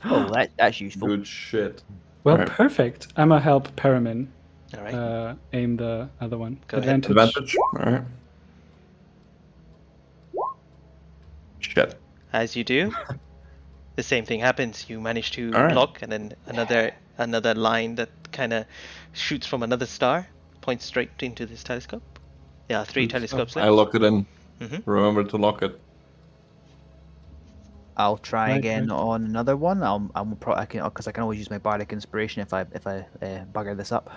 Oh, that's useful. Good shit. Well, Alright. perfect. I'm gonna help Paramin All right. aim the other one. Go ahead. Advantage. Alright. Shit. As you do, the same thing happens. You manage to All right. block, and then another line that kind of shoots from another star points straight into this telescope. There are 3 telescopes left. I lock it in. Mhm. Remember to lock it. I'll try Right, again right. on another one. I can because I can always use my bardic inspiration if I bugger this up.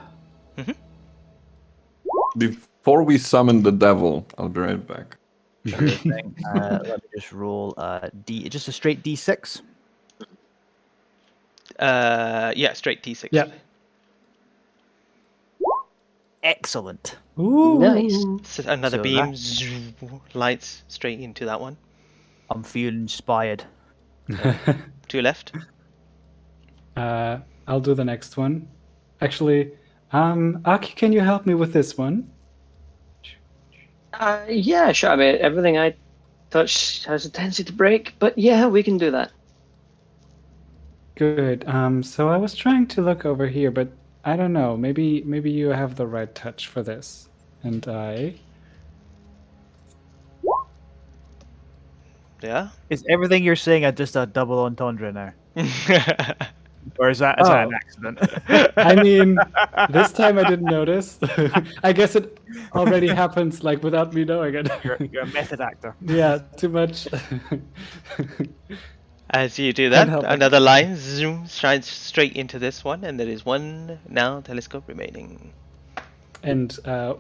Before we summon the devil, I'll be right back. Sure thing. Let me just roll just a straight d6. Yeah, straight T6. Yeah. Excellent. Ooh. Nice. So another So beam lights straight into that one. I'm feeling inspired. 2 left. I'll do the next one. Actually, Aki, can you help me with this one? Yeah, sure. I mean, everything I touch has a tendency to break, but yeah, we can do that. Good. So I was trying to look over here, but I don't know. Maybe you have the right touch for this. And I. Yeah. Is everything you're saying just a double entendre now, or is that Oh. an accident? I mean, this time I didn't notice. I guess it already happens like without me knowing it. you're a method actor. Yeah, too much. As you do Can't that, help it. another line shines straight into this one, and there is one now telescope remaining. And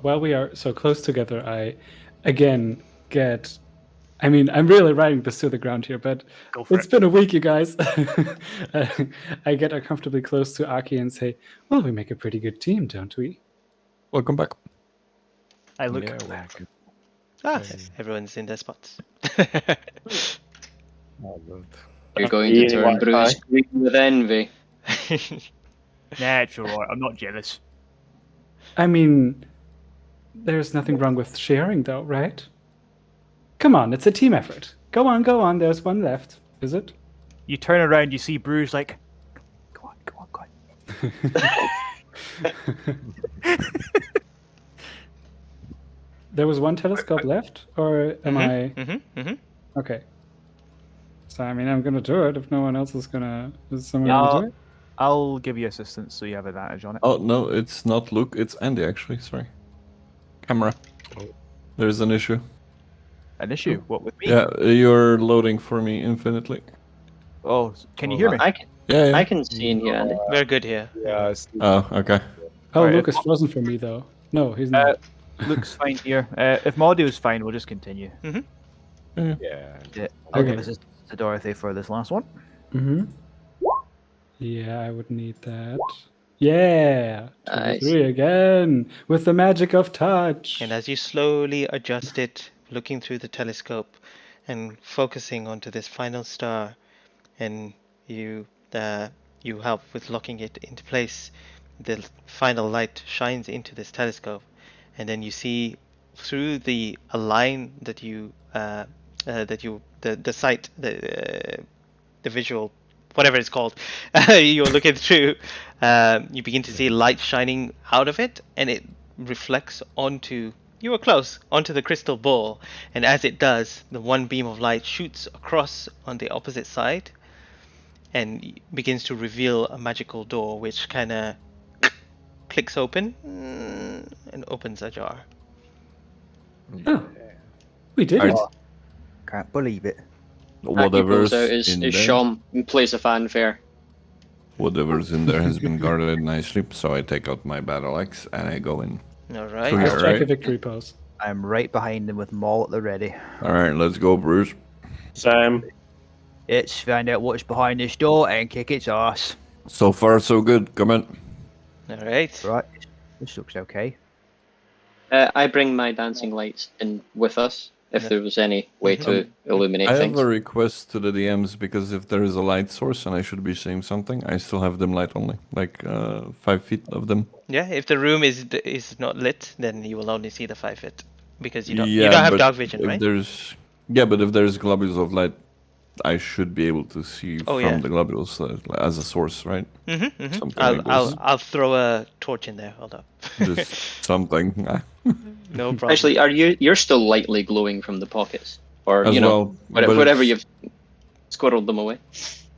while we are so close together, I again get. I mean, I'm really riding this to the ground here, but Go for it's it. been a week, you guys. I get uncomfortably close to Aki and say, "Well, we make a pretty good team, don't we?" Welcome back. I look. Yeah, well, good. Ah, Hey. everyone's in their spots. Oh, good. You're going to Yeah, turn Wi-Fi. Bruce green with envy. Nah, it's alright. I'm not jealous. I mean, there's nothing wrong with sharing, though, right? Come on, it's a team effort. Go on, go on. There's one left. Is it? You turn around, you see Bruce like, go on, go on, go on. There was one telescope left, or am I? Okay. So I mean, I'm gonna do it if no one else is gonna. Is someone gonna do it? I'll give you assistance so you have advantage on it. Oh, no, it's not Luke. It's Andy, actually. Sorry. Camera. There's an issue. An issue? What with me? Yeah, you're loading for me infinitely. Oh, can you hear me? I can, Yeah. I can see in here, Andy. We're good here. Yeah, I see. Oh, okay. Oh, Alright, Luke is frozen for me though. No, he's not. Luke's fine here. If Maudio's fine, we'll just continue. Yeah. Yeah, I'll give Okay. assistance to Dorothy for this last one. Mm-hmm. Yeah, I would need that. Yeah, Nice. 23 again with the magic of touch. And as you slowly adjust it, looking through the telescope and focusing onto this final star, and you help with locking it into place, the final light shines into this telescope, and then you see through the a line that you the sight the visual, whatever it's called, you're looking through, you begin to see light shining out of it, and it reflects onto, you were close, onto the crystal ball, and as it does, the one beam of light shoots across on the opposite side and begins to reveal a magical door which kind of clicks open and opens ajar. Oh, we did it. Alright. Can't believe it. He Whatever's pulls out his in there, shawm and plays a fanfare. whatever's in there has been guarded nicely. So I take out my battle axe and I go in. All right. So Let's yeah, strike a right. victory pose. I'm right behind him with Maul at the ready. All right, let's go, Bruce. Same. Let's find out what's behind this door and kick its ass. So far, so good. Come in. All right. Right, this looks okay. I bring my dancing lights in with us if there was any way to illuminate I have things. a request to the DMs because if there is a light source and I should be seeing something, I still have them light only, like 5 feet of them. Yeah, if the room is not lit, then you will only see the 5 feet because you don't Yeah, have but dark vision, if right? There's but if there's globules of light I should be able to see Oh, from yeah. the globules as a source, right? Something I'll like this. I'll throw a torch in there. Hold up. Just something No problem. Actually, you're still lightly glowing from the pockets, or as well. But whatever it's- you've squirreled them away.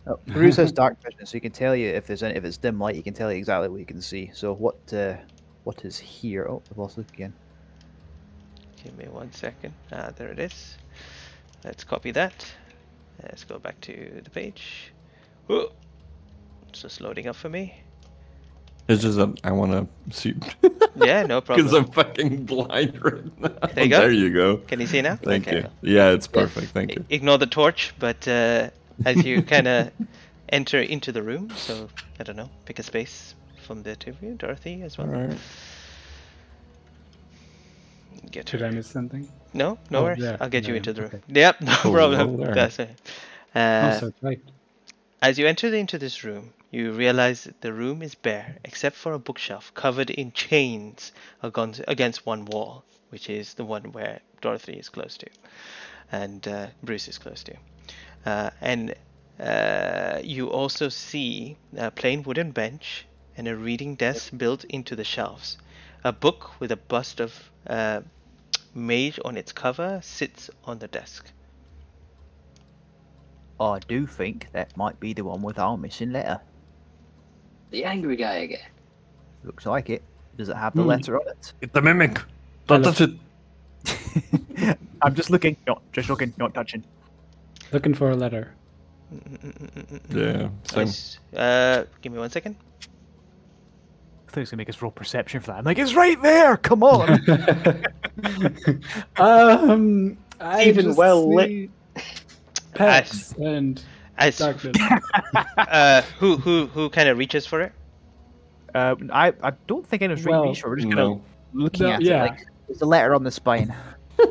Oh, Bruce has dark vision, so he can tell you if it's dim light. He can tell you exactly what you can see. So what is here? Oh, I've lost Luke again. Give me 1 second. There it is. Let's copy that. Let's go back to the page. Whoa. It's just loading up for me. it's just that I want to see Yeah, no because problem. I'm fucking blind right now. There you go. There you go. Can you see now? Thank Okay. you. Yeah, it's perfect. Thank you. Ignore the torch, but as you kind of enter into the room, so I don't know, pick a space from the two of you, Dorothy as well. All right. Get Did her. I miss something? No, no Oh, worries. there, I'll get you there, into the room. okay. Yep, no Oh, problem. over there. That's it. Oh, so tight. As you enter into this room, you realize that the room is bare except for a bookshelf covered in chains against one wall, which is the one where Dorothy is close to, and Bruce is close to. And you also see a plain wooden bench and a reading desk built into the shelves. A book with a bust of mage on its cover sits on the desk. I do think that might be the one with our missing letter. The angry guy again. Looks like it. Does it have the letter on it? It's the mimic. Don't touch it. I'm just looking, not touching. Looking for a letter. Yeah. Same. Nice. Give me 1 second. I think it's gonna make us roll perception for that. I'm like, it's right there. Come on. I Even just well lit. see pets and As darkness. who kind of reaches for it? I don't think anyone's Well, really sure. We're just gonna No. looking No, at yeah. it. Like, there's a letter on the spine.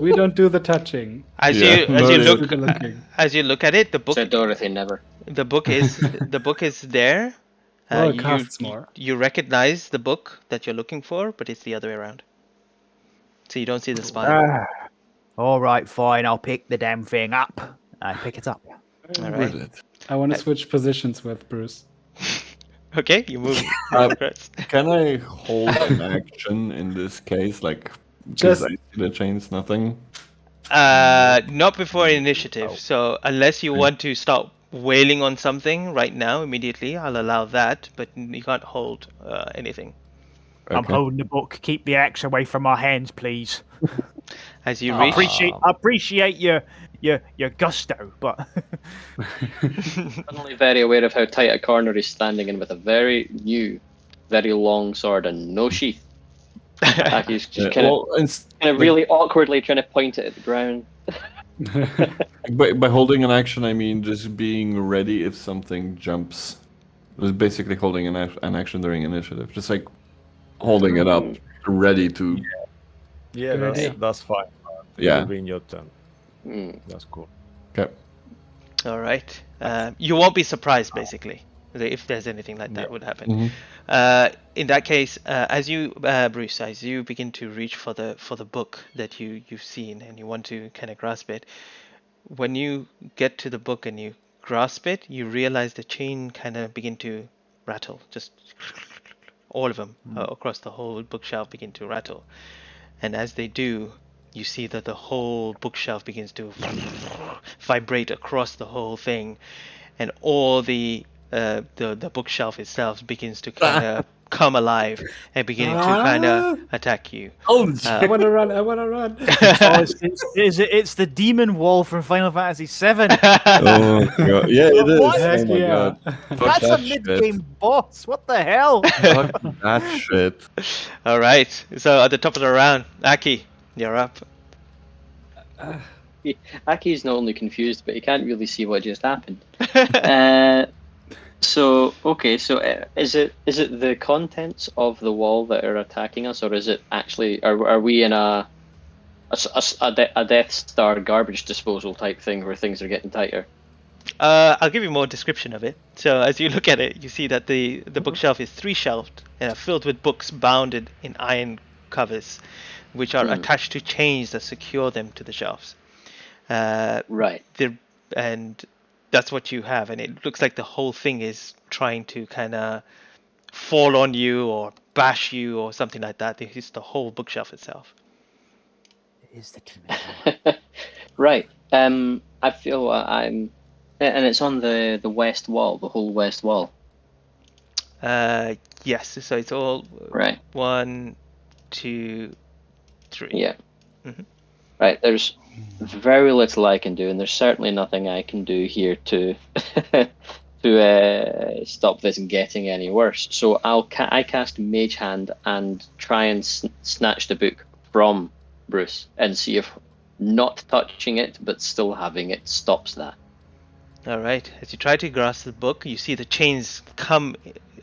We don't do the touching. As Yeah, you no, yeah. look Do the looking. as you look at it, the book Said Dorothy never. the book is there. Well, it you, costs more. you recognize the book that you're looking for, but it's the other way around. So you don't see the spine. All right, fine. I'll pick the damn thing up. I pick it up. All right. Read it. I want to switch positions with Bruce. Okay, you move. across. Can I hold an action in this case? Like, Just- because I see the chains, nothing. Not before initiative. So unless you want to start wailing on something right now, immediately, I'll allow that. But you can't hold anything. I'm Okay. holding the book. Keep the axe away from my hands, please. As you I reach, appreciate your gusto, but Suddenly very aware of how tight a corner he's standing in with a very new, very long sword and no sheath. Like he's just kind of really awkwardly trying to point it at the ground. by holding an action, I mean just being ready if something jumps. It was basically holding an action during initiative, just like holding it up, ready to. Yeah, Good idea. that's fine. Yeah. It'll be in your turn. Mm. That's cool. Okay. all right. You won't be surprised, basically, if there's anything like that would happen. Mhm. In that case, as you, Bruce, as you begin to reach for the book that you've seen and you want to kind of grasp it, when you get to the book and you grasp it, you realize the chain kind of begin to rattle. Just all of them across the whole bookshelf begin to rattle, and as they do, you see that the whole bookshelf begins to vibrate across the whole thing, and all the bookshelf itself begins to kind of come alive and beginning to kind of attack you. Oh, I want to run. I want to run. it's the demon wall from Final Fantasy VII. oh God. Yeah, it is. What? Oh my Yeah. God. Fuck That's a that shit. mid-game boss. What the hell? Fuck that shit. All right. So at the top of the round, Aki, you're up. Aki's not only confused, but he can't really see what just happened. So is it the contents of the wall that are attacking us, or is it actually are we in a Death Star garbage disposal type thing where things are getting tighter? I'll give you more description of it. So as you look at it, you see that the bookshelf is 3 shelved and are filled with books bounded in iron covers, which are attached to chains that secure them to the shelves. Right. And that's what you have, and it looks like the whole thing is trying to kind of fall on you or bash you or something like that. It's the whole bookshelf itself. It is the demon door. Right. I feel I'm, and it's on the west wall, the whole west wall. Yes, so it's all Right. 1, 2, 3. Yeah. Mhm. Right. There's very little I can do, and there's certainly nothing I can do here to to stop this getting any worse. So I cast Mage Hand and try and snatch the book from Bruce and see if not touching it but still having it stops that. All right. As you try to grasp the book, you see the chains come,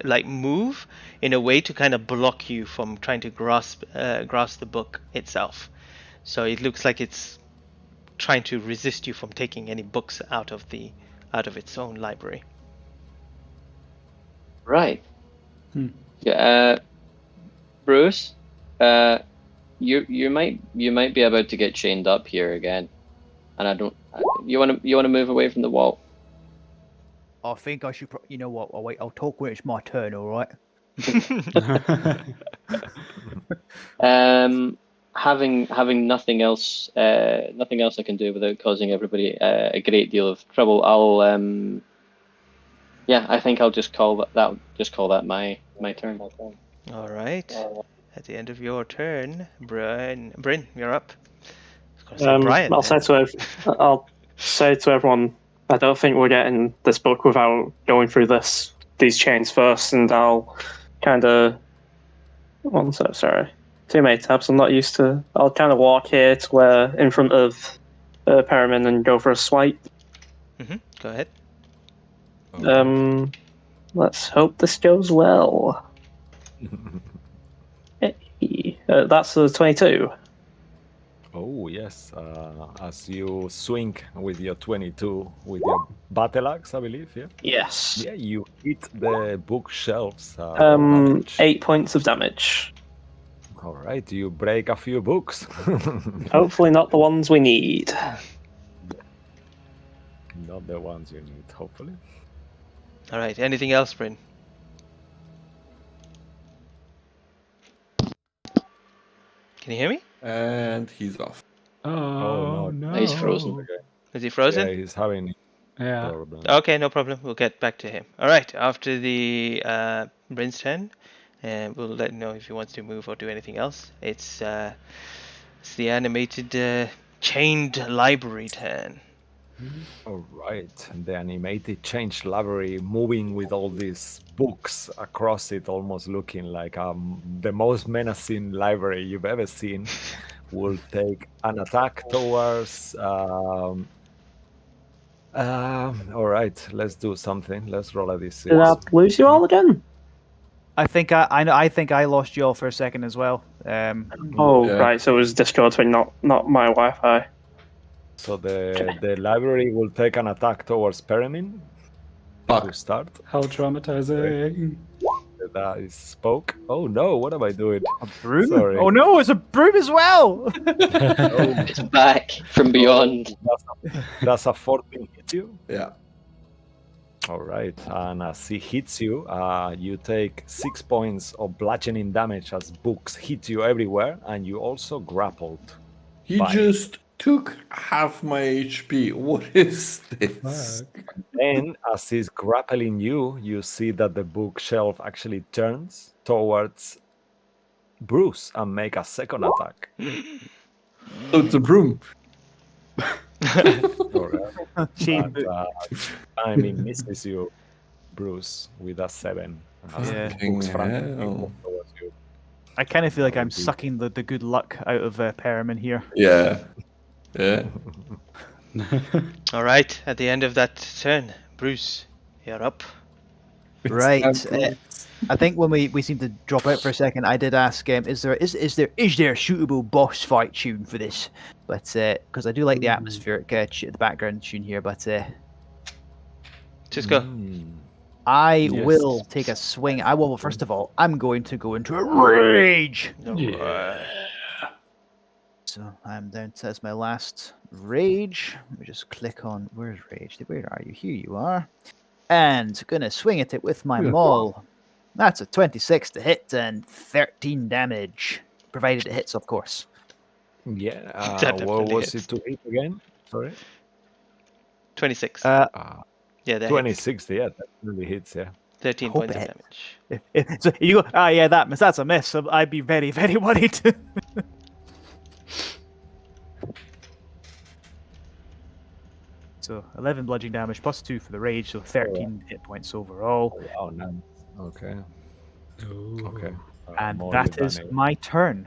like move in a way to kind of block you from trying to grasp the book itself. So it looks like it's trying to resist you from taking any books out of its own library. Right. Hmm. Yeah. Bruce, you might be about to get chained up here again, and I don't. You want to move away from the wall. I think I should. You know what? I'll wait. I'll talk when it's my turn. All right. Having nothing else I can do without causing everybody a great deal of trouble. I think I'll just call that my turn. All right. At the end of your turn, Bryn, you're up. I was gonna say Brian. I'll say to everyone, I don't think we're getting this book without going through these chains first, and I'll kind of. One sec, sorry. Too many tabs. I'm not used to. I'll kind of walk here to where in front of Perriman and go for a swipe. Go ahead. Let's hope this goes well. That's a 22. Oh yes, as you swing with your 22 with your battle axe, I believe, yeah. Yes. Yeah, you hit the bookshelves. Damage. 8 points of damage. All right, you break a few books. Hopefully not the ones we need. Not the ones you need, hopefully. All right. Anything else, Bryn? Can you hear me? And he's off. Oh, no. no. He's frozen. Is he frozen? Yeah, he's having Yeah. problems. Okay, no problem. We'll get back to him. All right. After the Bryn's turn, and we'll let him know if he wants to move or do anything else. It's the animated chained library turn. All right, the animated change library moving with all these books across it, almost looking like the most menacing library you've ever seen, will take an attack towards. All right, let's do something. Let's roll a d6. Did I lose you all again? I think I think I lost you all for a second as well. Oh, Yeah. right. So it was Discord thing, not my Wi-Fi. So the library will take an attack towards Perimin to Fuck. start. How traumatizing. That is spoke. Oh no, what am I doing? A broom? Sorry. Oh no, it's a broom as well. It's back from beyond. Does a 14 hit you? Yeah. All right, and as he hits you, you take 6 points of bludgeoning damage as books hit you everywhere, and you also grappled. He Bye. just took half my HP. What is this? Fuck. Then, as he's grappling you, you see that the bookshelf actually turns towards Bruce and make a second attack. So it's a broom. All right. Chain But, I mean, misses you, Bruce, with a 7. As the Fucking books frantically hell. move towards you. I kind of feel like Oh, I'm dude. sucking the good luck out of Perriman here. Yeah. Yeah. All right. At the end of that turn, Bruce, you're up. Right. Exactly. I think when we seemed to drop out for a second, I did ask, is there a suitable boss fight tune for this? But because I do like the atmospheric the background tune here, but Just go. I Yes. will take a swing. I will. First of all, I'm going to go into a rage. Yeah. So I'm down to as my last rage. Let me just click on where's rage? Where are you? Here you are. And gonna swing at it with my maul. That's a 26 to hit and 13 damage, provided it hits, of course. Yeah. That What definitely was hits. it to hit again? Sorry. 26. Uh, Yeah, that hits. 26. Yeah, that really hits. Yeah. 13 Hope points it of hits. damage. So you go, yeah, that's a miss. So I'd be very, very worried. So 11 bludgeoning damage plus 2 for the rage, so 13 hit points overall. Oh, wow, nice. Okay. Okay. And More that is than my turn.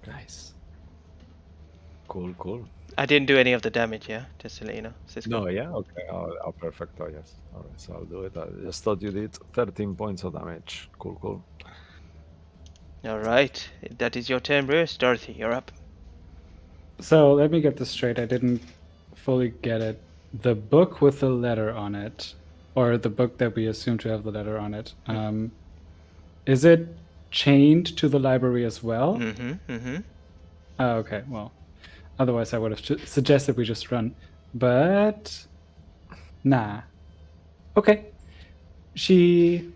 Nice. Cool. I didn't do any of the damage, yeah? Just to let you know, Cisco. No, yeah, okay. Oh, perfect. Oh, yes. All right, so I'll do it. I just thought you did 13 points of damage. Cool. All right. That is your turn, Bruce. Dorothy, you're up. So let me get this straight. I didn't fully get it. The book with the letter on it, or the book that we assume to have the letter on it, is it chained to the library as well? Mm-hmm. Oh, okay. Well, otherwise I would have suggested we just run. But nah. Okay. She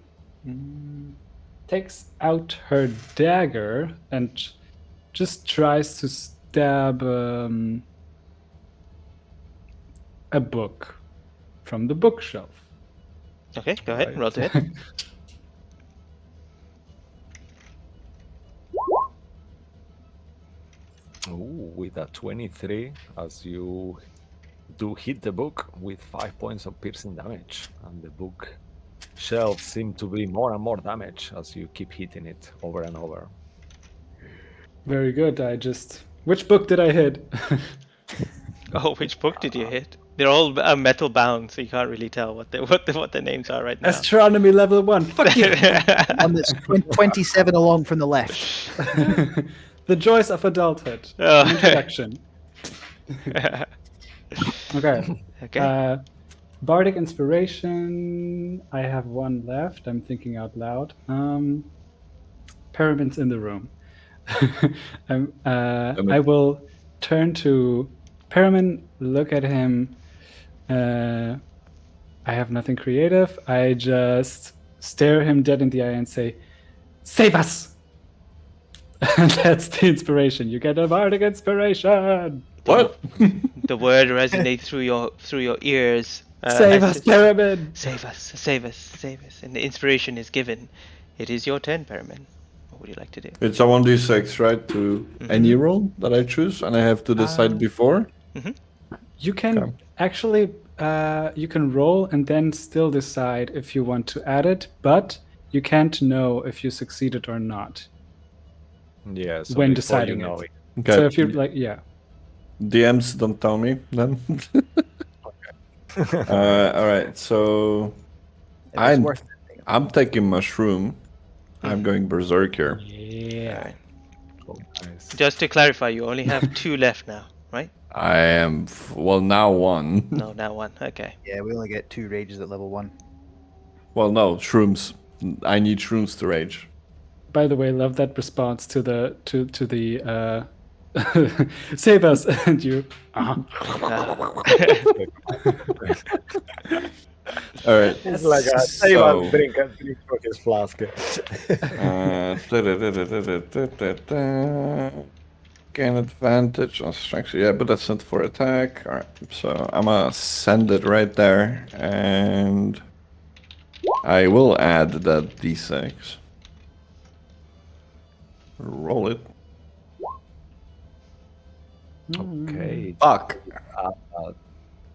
takes out her dagger and just tries to stab a book from the bookshelf. Okay, go ahead. Right. Roll to hit. Ooh, with a 23, as you do hit the book with 5 points of piercing damage, and the book shelves seem to be more and more damage as you keep hitting it over and over. Very good. Which book did I hit? Oh, which book did you hit? They're all metal bound, so you can't really tell what the names are right now. Astronomy level 1. Fuck you. On this 27 along from the left. The joys of adulthood. Oh. An introduction. Okay. Okay. Bardic Inspiration. I have one left. I'm thinking out loud. Pyramid's in the room. I will turn to Pyramid, look at him. I have nothing creative. I just stare him dead in the eye and say, "Save us!" And that's the inspiration. You get a bardic inspiration. What? The word resonates through your ears. Save as us, Pyramid! Save us. And the inspiration is given. It is your turn, Pyramid. What would you like to do? It's a 1d6, right? To any roll that I choose, and I have to decide before? You can Okay. actually you can roll and then still decide if you want to add it, but you can't know if you succeeded or not Yeah, so when before deciding you know it. Okay. So if you're like, yeah. DMs don't tell me then. All right, so I'm taking mushroom. I'm going berserker. Yeah. Alright. Oh, nice. Just to clarify, you only have 2 left now, right? I am now 1. No, now 1. Okay. Yeah, we only get 2 rages at level 1. Well, no, shrooms. I need shrooms to rage. By the way, love that response to the save us and you. All right. It's like a So- drink from his flask. Gain advantage on strength. Yeah, but that's not for attack. All right. So I'm gonna send it right there, and I will add that d6. Roll it. Okay. Fuck.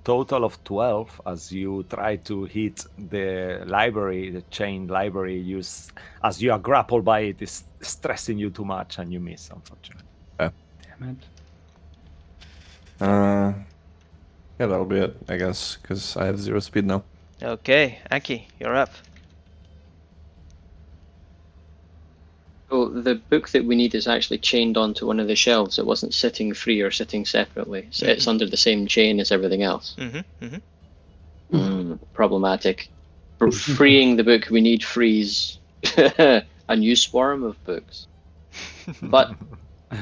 Total of 12 as you try to hit the library, the chain library, as you are grappled by it, is stressing you too much and you miss, unfortunately. Damn it. Yeah, that'll be it, I guess, because I have 0 speed now. Okay, Aki, you're up. So the book that we need is actually chained onto one of the shelves. It wasn't sitting free or sitting separately. So it's under the same chain as everything else. Problematic. For freeing the book, we need freeze a new swarm of books. But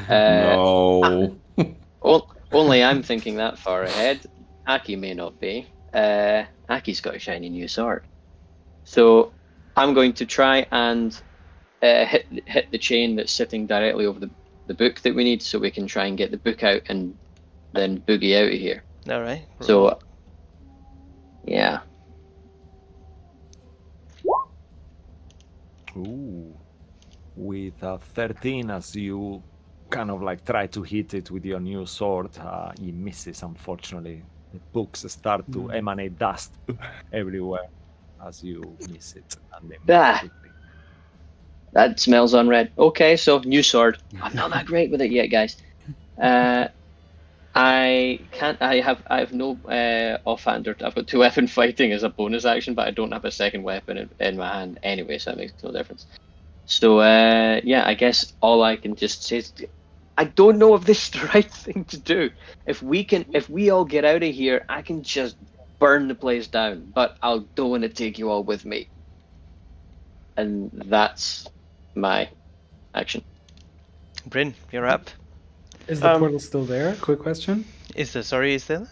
No. Only I'm thinking that far ahead. Aki may not be. Aki's got a shiny new sword. So I'm going to try and hit the chain that's sitting directly over the book that we need so we can try and get the book out and then boogie out of here. All right. Roll. So, yeah. Ooh. With a 13, as you kind of like try to hit it with your new sword, it misses, unfortunately. The books start to emanate dust everywhere as you miss it, and they move Ah. quickly. That smells unread. Okay, so new sword. I'm not that great with it yet, guys. I can't. I have no offhand. I've got 2 weapon fighting as a bonus action, but I don't have a second weapon in my hand anyway, so that makes no difference. So yeah, I guess all I can just say is, I don't know if this is the right thing to do. If we all get out of here, I can just burn the place down. But I don't want to take you all with me, and that's my action. Bryn, you're up. Is the portal still there? Quick question. Is the still?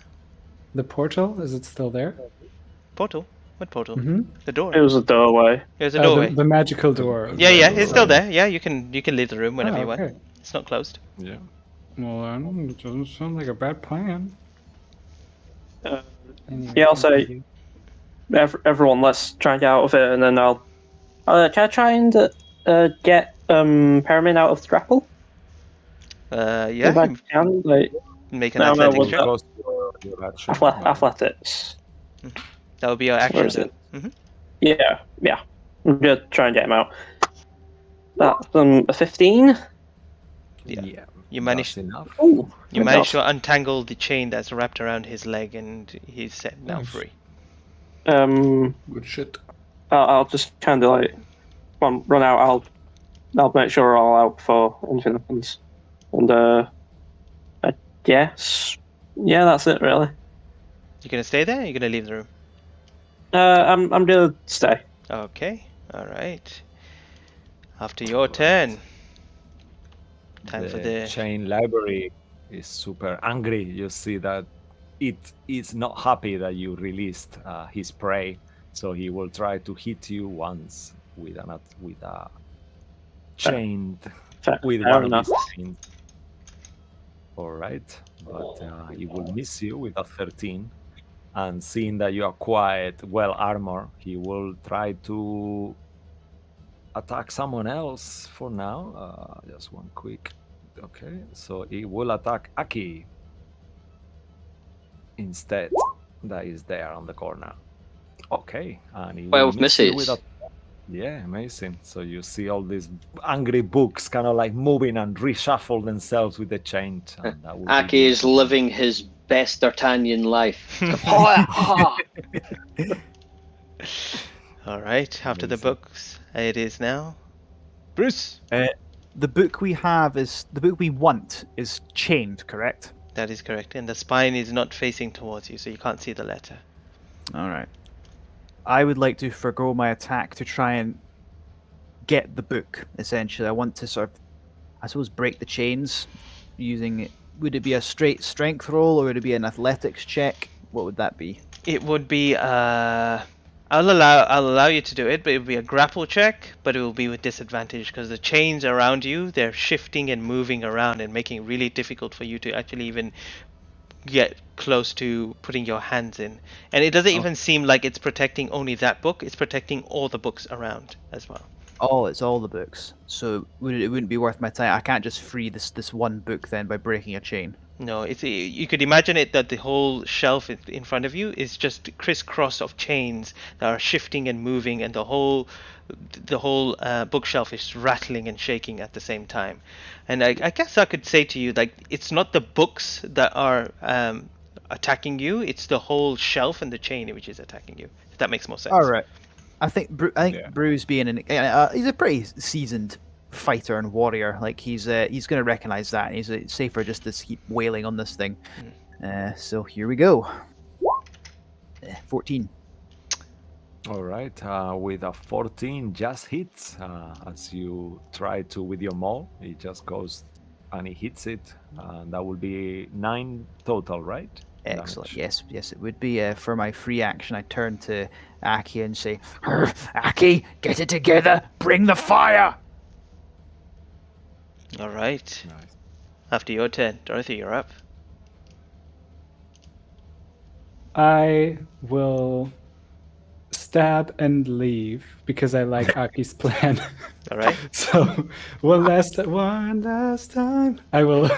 The portal, is it still there? Portal? What portal? Mm-hmm. The door. It was a doorway. There's a doorway. The magical door. Yeah, it's still there. Yeah, you can leave the room whenever you want. Okay. It's not closed. Yeah. Well, it doesn't sound like a bad plan. Anyway, Yeah, I'll say, everyone, let's try and get out of it, and then I'll. Can I try and get Pyramid out of the grapple? Yeah. If I can, like, Make an No, no, athletics what's check. that? Goes to your action, but- athletics. That would be your Where action. is it? Mm-hmm. Yeah. I'm gonna try and get him out. That's a 15. Yeah. You managed. That's enough. Ooh, You managed to untangle the chain that's wrapped around his leg, and he's set now Nice. free. Good shit. I'll just kind of like run out. I'll make sure we're all out for anything happens. And I guess that's it really. You gonna stay there? Or you gonna leave the room? I'm gonna stay. Okay. All right. After your turn. Time for the. chain library is super angry. You see that it is not happy that you released his prey, so he will try to hit you once with a chained with Fair one enough. of his chains. All right, but he will miss you with a 13. And seeing that you are quite well armored, he will try to attack someone else for now. Just one quick. Okay, so he will attack Aki instead. That is there on the corner. Okay, and he will 12 miss you misses. with a. Yeah, amazing. So you see all these angry books kind of like moving and reshuffle themselves with the chain. And that will be Aki is living his best D'Artagnan life. All right. After the Amazing. books, it is now. Bruce. The book we want is chained, correct? That is correct, and the spine is not facing towards you, so you can't see the letter. All right. I would like to forgo my attack to try and get the book. Essentially, I want to sort of, I suppose, break the chains using. Would it be a straight strength roll or would it be an athletics check? What would that be? It would be. I'll allow you to do it, but it will be a grapple check, but it will be with disadvantage because the chains around you, they're shifting and moving around and making it really difficult for you to actually even get close to putting your hands in. And it doesn't even seem like it's protecting only that book, it's protecting all the books around as well. Oh, it's all the books. So it wouldn't be worth my time. I can't just free this one book then by breaking a chain. No, you could imagine it that the whole shelf in front of you is just crisscross of chains that are shifting and moving, and the whole bookshelf is rattling and shaking at the same time. And I guess I could say to you, like, it's not the books that are attacking you; it's the whole shelf and the chain which is attacking you. If that makes more sense. All right. I think Bruce being he's a pretty seasoned fighter and warrior. Like he's going to recognize that, and he's safer just to keep wailing on this thing. So here we go. 14. All right, with a 14, just hits as you try to with your maul. It just goes and he hits it. That will be 9 total, right? Excellent. Damage. Yes, it would be. For my free action, I turn to Aki and say, Aki, get it together. Bring the fire. All right. Nice. After your turn, Dorothy, you're up. I will stab and leave because I like Aki's plan. All right. So one last time, I will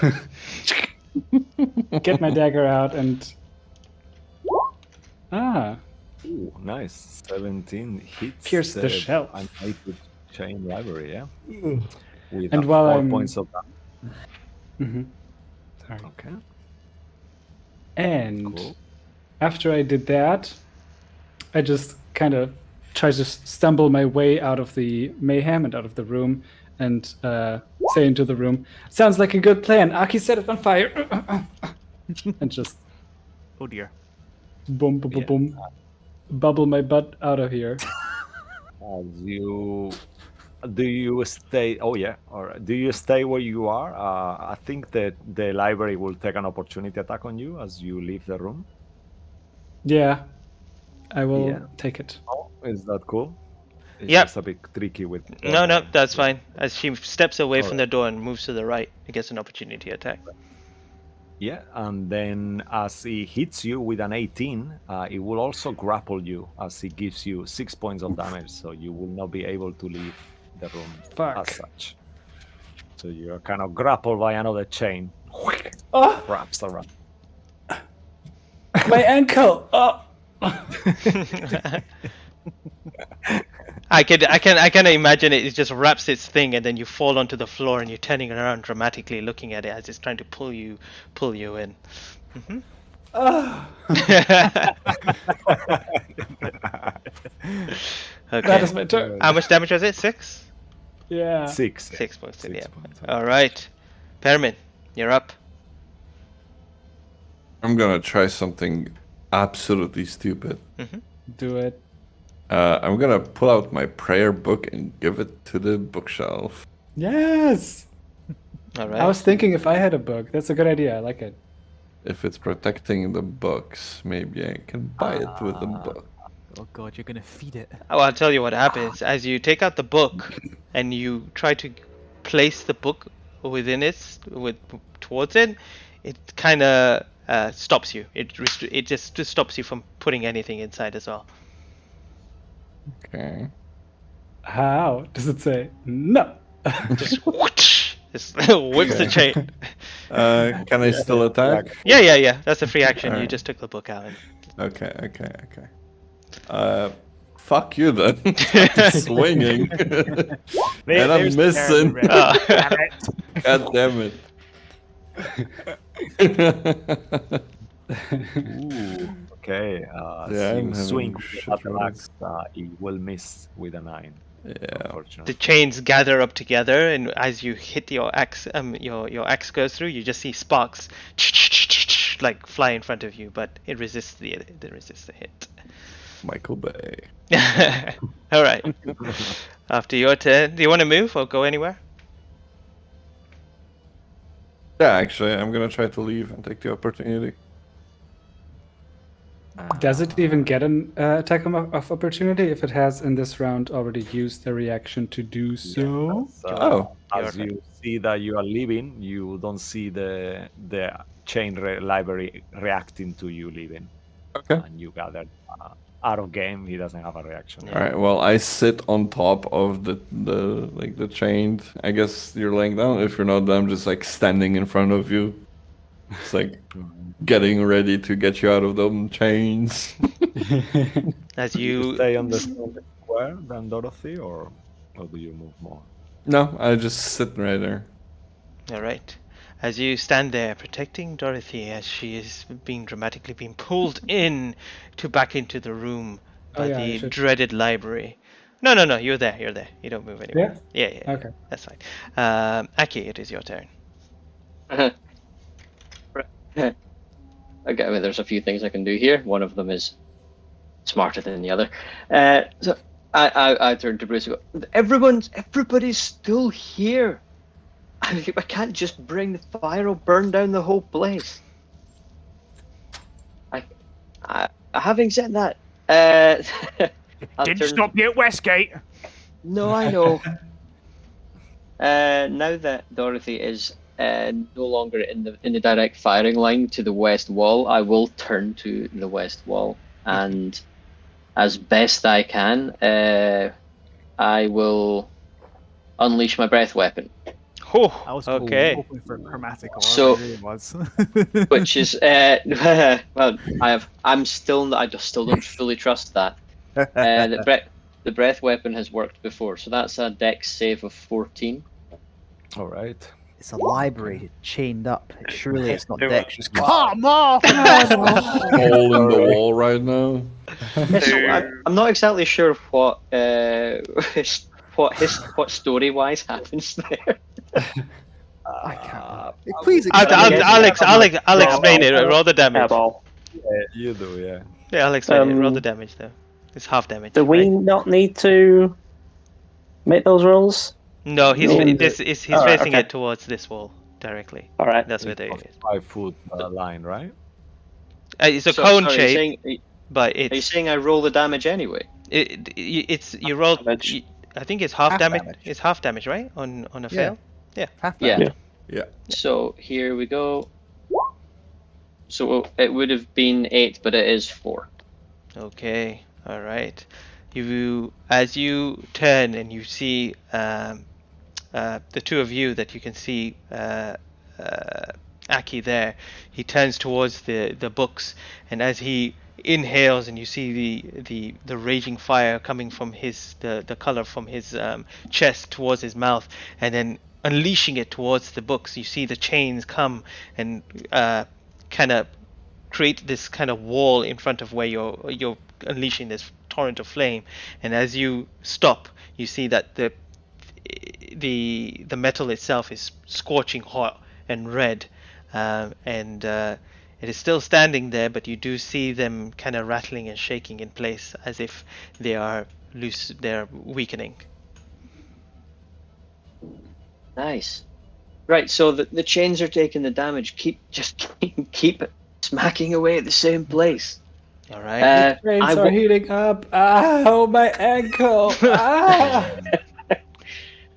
get my dagger out and Ooh, nice. 17 hits. Pierce the shelf. Animated chain library, yeah. With And while 4 I'm- points of damage. Mhm. Sorry. Okay. And Cool. after I did that, I just kind of try to stumble my way out of the mayhem and out of the room and say into the room, "Sounds like a good plan. Aki set it on fire." And just Oh dear. boom, boom, boom, Yeah. boom, bubble my butt out of here. Do you stay? Oh yeah. All right. Do you stay where you are? I think that the library will take an opportunity attack on you as you leave the room. Yeah, I will Yeah. take it. Oh, is that cool? It's Yep. just a bit tricky with. No, that's fine. As she steps away All from the door and moves to the right, it gets an opportunity attack. Yeah, and then as he hits you with an 18, it will also grapple you as he gives you 6 points of damage, so you will not be able to leave the room Fuck. as such. So you're kind of grappled by another chain, Oh, wraps around. my ankle! Oh. I can imagine it. It just wraps its thing, and then you fall onto the floor, and you're turning around dramatically, looking at it as it's trying to pull you in. Okay. That is my turn. How much damage was it? 6? Yeah. 6. 6 points. 6 Yeah. points. All right, Permin, you're up. I'm gonna try something absolutely stupid. Do it. I'm gonna pull out my prayer book and give it to the bookshelf. Yes! All I right. was thinking if I had a book. That's a good idea. I like it. If it's protecting the books, maybe I can buy it with the book. Oh god, you're gonna feed it. Oh, I'll tell you what happens. As you take out the book and you try to place the book within it, towards it, it kind of stops you. It just stops you from putting anything inside as well. Okay. How? Does it say no? Just whoosh, just whips the chain. Can I still attack? Yeah. That's a free action. You Alright. just took the book out. Okay. Fuck you then. Swinging. And I'm missing. Oh. God damn it. Ooh, okay. Yeah, So I'm you swing having shit at the rolls. axe, he will miss with a 9. Yeah. The Unfortunately. chains gather up together, and as you hit your axe, your axe goes through. You just see sparks like fly in front of you, but it resists the hit. Michael Bay. All right. After your turn, do you want to move or go anywhere? Yeah, actually, I'm gonna try to leave and take the opportunity. Does it even get an attack of opportunity if it has in this round already used a reaction to do so? Oh. As you see that you are leaving, you don't see the chain library reacting to you leaving. Okay. And you gather out of game, he doesn't have a reaction. Yeah. All right. Well, I sit on top of the chained. I guess you're laying down. If you're not, I'm just like standing in front of you. It's like getting ready to get you out of them chains. As Do you you stay on the square than Dorothy, or do you move more? No, I just sit right there. All right. As you stand there protecting Dorothy as she is being pulled in to back into the room by Oh, yeah, I the should- dreaded library. No, you're there. You don't move anywhere. Yeah. Okay. That's fine. Aki, it is your turn. Okay, well, there's a few things I can do here. One of them is smarter than the other. So I turn to Bruce and go, everybody's still here. I can't just bring the fire or burn down the whole place. Having said that, I'll Didn't turn- stop you at Westgate. No, I know. Now that Dorothy is no longer in the direct firing line to the west wall, I will turn to the west wall, and as best I can, I will unleash my breath weapon, Oh, I was okay. hoping for chromatic orb. So- I really was. which is well, I still don't fully trust that. The breath weapon has worked before, so that's a dex save of 14. All right. It's a library chained up. Surely it's not Do it. Dex. Just come on! Hole in the wall right now. Yeah, so I'm not exactly sure what what story wise happens there. I can't. Please I'll explain. explain it. Roll the damage. Airball. Yeah, you do, yeah. Yeah, I'll explain it. Roll the Um, damage though. It's half damage. Do we right? not need to make those rolls? No, he's No. he's Alright, facing okay. it towards this wall directly. All right. That's where they It's is. 5 foot line, right? It's a So, cone sorry, shape, are but you it's saying I roll the damage anyway? it's you roll. Damage. I think it's half Half damage. damage. It's half damage, right? On a Yeah. fail. Half Yeah. damage. Yeah. So here we go. So it would have been 8, but it is 4. Okay. All right. You as you turn and you see the two of you that you can see Aki there. He turns towards the books, and as he inhales, and you see the raging fire coming from the color from his chest towards his mouth, and then unleashing it towards the books. You see the chains come and kind of create this kind of wall in front of where you're unleashing this torrent of flame, and as you stop, you see that the metal itself is scorching hot and red, and it is still standing there, but you do see them kind of rattling and shaking in place as if they are loose, they're weakening. Nice. Right, so the chains are taking the damage. Keep smacking away at the same place. All right. Trains I are wo- heating up. Ow, my ankle. Ah.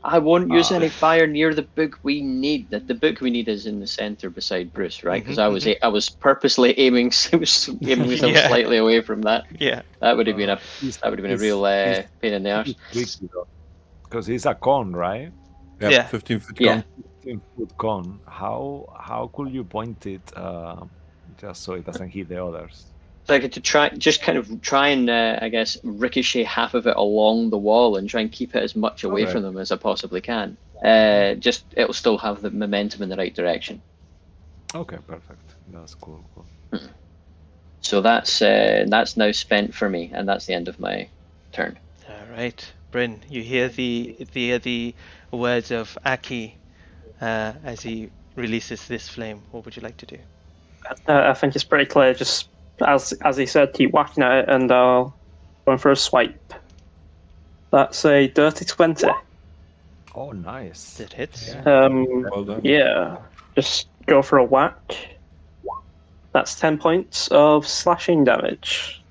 I won't use any fire near the book we need. The book we need is in the center beside Bruce, right? Because I was purposely aiming myself Yeah. slightly away from that. Yeah. That would have been a real pain in the arse. Because he's a con, right? Yep, Yeah. 15 foot Yeah. con. 15-foot con. How could you point it just so it doesn't hit the others? So I get to try and I guess ricochet half of it along the wall and try and keep it as much away Okay. from them as I possibly can. Just it'll still have the momentum in the right direction. Okay, perfect. That's cool. So that's now spent for me, and that's the end of my turn. All right, Bryn, you hear the words of Aki as he releases this flame. What would you like to do? I think it's pretty clear. Just as he said, keep whacking at it, and going for a swipe. That's a dirty 20. Oh, nice. It hits. Well done. Yeah, just go for a whack. That's 10 points of slashing damage.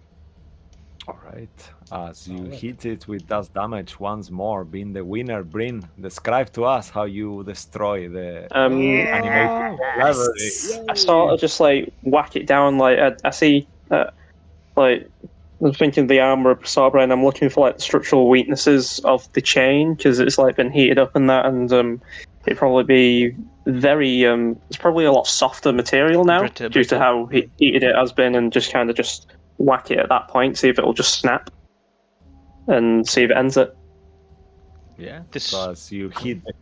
All right. As you hit it with that damage once more, being the winner, Bryn, describe to us how you destroy the animated library. I sort of just like whack it down. Like I see, like I'm thinking the armor absorber, and I'm looking for like the structural weaknesses of the chain because it's like been heated up and that, and it'd probably be very it's probably a lot softer material now due to how heated it has been, and just kind of just whack it at that point, see if it'll just snap, and see if it ends it. Yeah. This- So as you hit the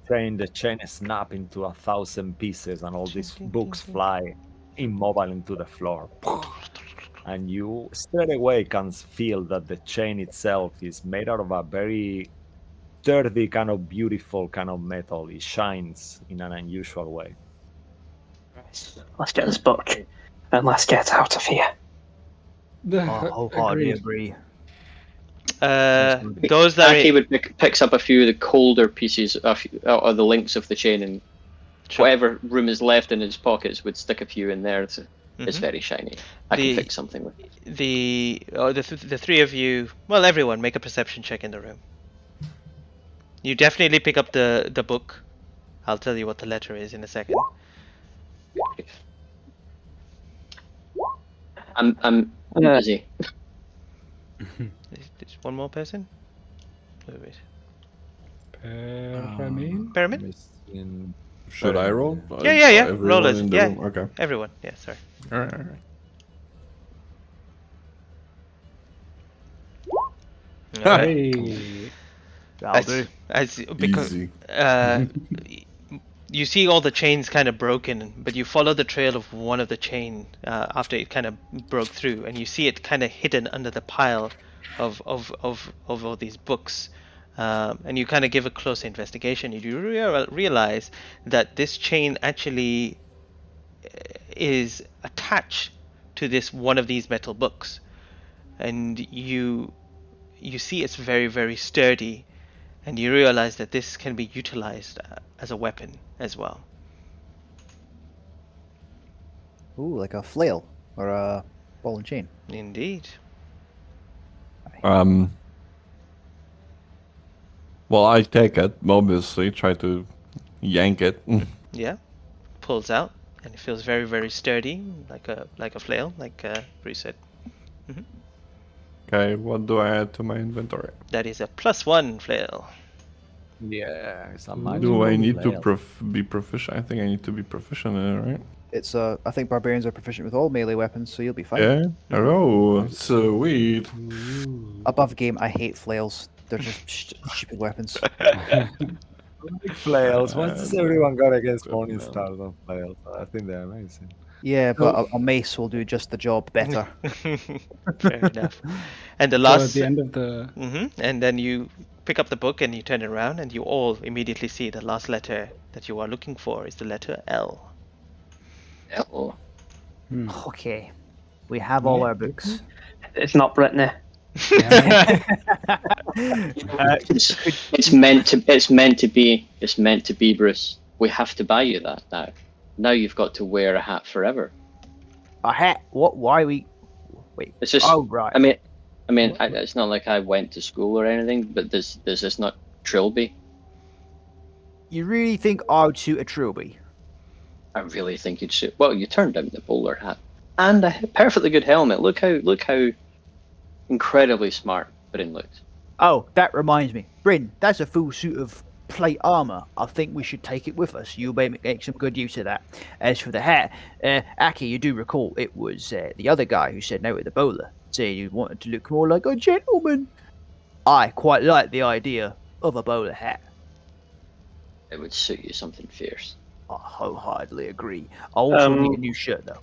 chain snap into 1,000 pieces, and all these books fly immobile into the floor. And you straight away can feel that the chain itself is made out of a very sturdy, kind of beautiful kind of metal. It shines in an unusual way. Let's get this book, and let's get out of here. Wholeheartedly agree. Those that Aki picks up a few of the colder pieces of the links of the chain and Sure. whatever room is left in his pockets would stick a few in there. It's Mhm. very shiny. I can The- fix something with it. The three of you, well, everyone, make a perception check in the room. You definitely pick up the book. I'll tell you what the letter is in a second. I'm busy. There's one more person. Wait. Pyramid? Should I roll? Yeah. Everyone Rollers. in the Yeah. room? Okay. Everyone. Yeah. Sorry. All right. All right. Hey. That'll do. Because Easy. you see all the chains kind of broken, but you follow the trail of one of the chain after it kind of broke through, and you see it kind of hidden under the pile of all these books. And you kind of give a close investigation. You do realize that this chain actually is attached to this one of these metal books, and you see it's very, very sturdy, and you realize that this can be utilized as a weapon as well. Ooh, like a flail or a ball and chain. Indeed. Well, I take it. Obviously, try to yank it. Yeah. Pulls out, and it feels very, very sturdy, like a flail, like Bruce said. Okay, what do I add to my inventory? That is a +1 flail. Yeah, it's a Do magical I need flail. to be proficient? I think I need to be proficient in it, right? It's I think barbarians are proficient with all melee weapons, so you'll be fine. Yeah. Oh, sweet. Above game, I hate flails. They're just stupid weapons. Flails. What does everyone got against Good morning man. stars on flails? I think they're amazing. Yeah, but a mace will do just the job better. Fair enough. And the So last. at the end of the And then you pick up the book and you turn it around, and you all immediately see the last letter that you are looking for is the letter L. Oh, Okay, we have all our books. It's not Brittany. it's meant to be, Bruce. We have to buy you that now. Now you've got to wear a hat forever. A hat? What? Why we? Wait. It's just. Oh right. I mean, it's not like I went to school or anything, but there's this not Trilby. You really think I would shoot a trilby? I really think you'd shoot. Well, you turned down the bowler hat and a perfectly good helmet. Look how incredibly smart Bryn looks. Oh, that reminds me. Bryn, that's a full suit of plate armor. I think we should take it with us. You'll make some good use of that. As for the hat, Aki, you do recall it was the other guy who said no to the bowler, saying you wanted to look more like a gentleman. I quite like the idea of a bowler hat. It would suit you something fierce. I wholeheartedly agree. I also need a new shirt though.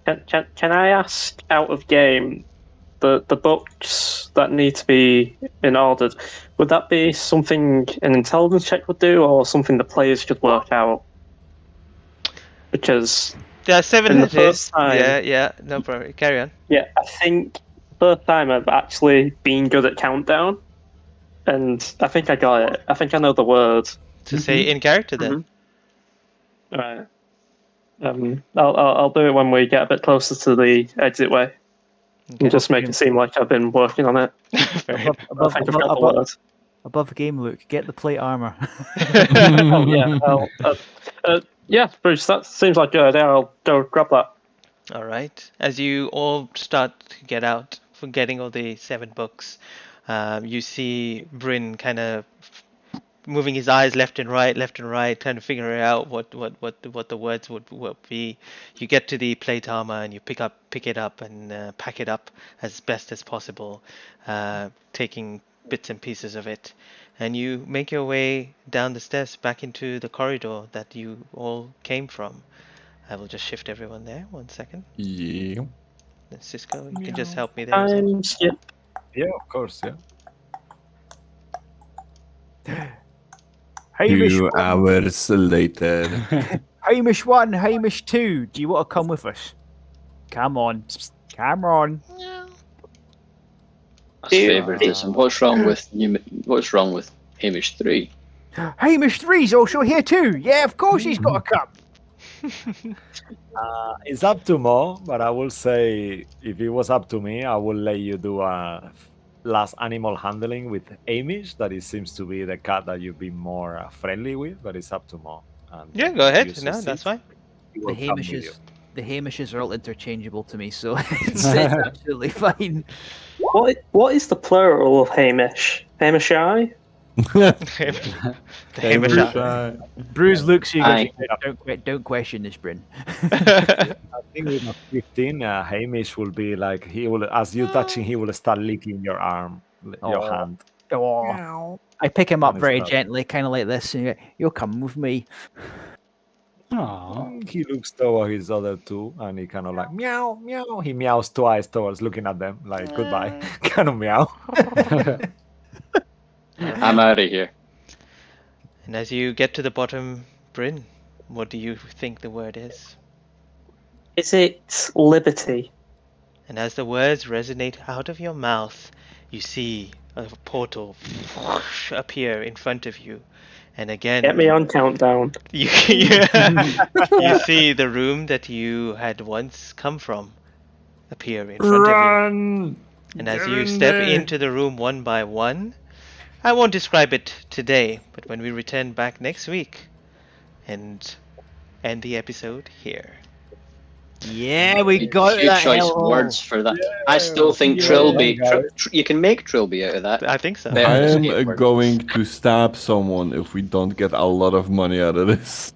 Can I ask out of game the books that need to be in ordered? Would that be something an intelligence check would do, or something the players could work out? Because There are 7 in the letters. first time, Yeah, no problem. Carry on. yeah, I think first time I've actually been good at countdown, and I think I got it. I think I know the word. To say in character then. Right. I'll do it when we get a bit closer to the exit way. Okay. And just make it seem like I've been working on it. Fair enough. I think I've got the word. Above the game, Luke, get the plate armor. Oh yeah. Yeah, Bruce. That seems like a good idea. I'll go grab that. All right. As you all start to get out for getting all the 7 books, you see Bryn kind of moving his eyes left and right, trying to figure out what the words would be. You get to the plate armor and you pick it up and pack it up as best as possible, taking bits and pieces of it, and you make your way down the stairs back into the corridor that you all came from. I will just shift everyone there. 1 second. Yeah. Cisco, you can just help me there. as well. Time skip. Yeah, of course. Yeah. Hamish 2 1, hours later. Hamish 1, Hamish 2. Do you want to come with us? Come on. Come on. That's favoritism. What's wrong with Hamish 3? Hamish 3's also here too. Yeah, of course he's got to come. It's up to Mo, but I will say if it was up to me, I will let you do a last animal handling with Amish. That it seems to be the cat that you've been more friendly with, but it's up to Mo. And Yeah, then go if you ahead. No, succeed, that's fine. he The will come with you. Hamishes are all interchangeable to me, so it's absolutely fine. What is the plural of Hamish? Hamish-I? The Hamish. Bruce looks you and Aye. goes, don't question this, Bryn. I think with a 15, Hamish will be like he will, as you touch him, he will start licking your arm, your Oh. hand. Oh. I pick him up And very stuff. gently, kind of like this. And you'll come with me. Aw. He looks toward his other two, and he kind of like meow, meow. He meows twice towards looking at them, like goodbye, kind of meow. I'm out of here. And as you get to the bottom, Bryn, what do you think the word is? Is it liberty? And as the words resonate out of your mouth, you see a portal appear in front of you. And again, Get me on countdown. you see the room that you had once come from appear in front of you. Run! And as Get you in step there! into the room one by one, I won't describe it today, but when we return back next week and end the episode here. Yeah, we got Few that choice hellhole. words for that. I still think yeah, Trilby. guys. You can make Trilby out of that. I think so. Better I escape am word. going to stab someone if we don't get a lot of money out of this.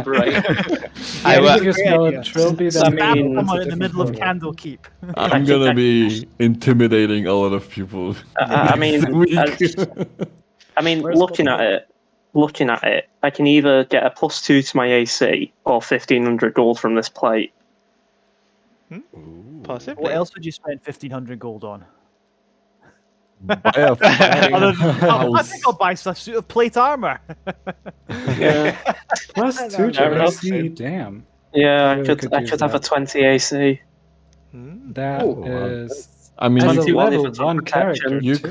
Right. I I will- think if you Great spell idea. it Trilby, I then mean, it's Someone a in the different middle of portal. Candlekeep. I'm gonna be intimidating a lot of people. I mean, next week. Where's looking at it, I can either get a +2 to my AC or 1,500 gold from this plate. Possibly. What else would you spend 1,500 gold on? Buy a fucking I house. think I'll buy a suit of plate armor. Yeah, +2 Fair to enough. AC, damn. yeah, Really I use could have a that. 20 AC. Hmm. That Oh, wow. is I mean, as you a 22 could, level benefits on 1 protection. character. you too.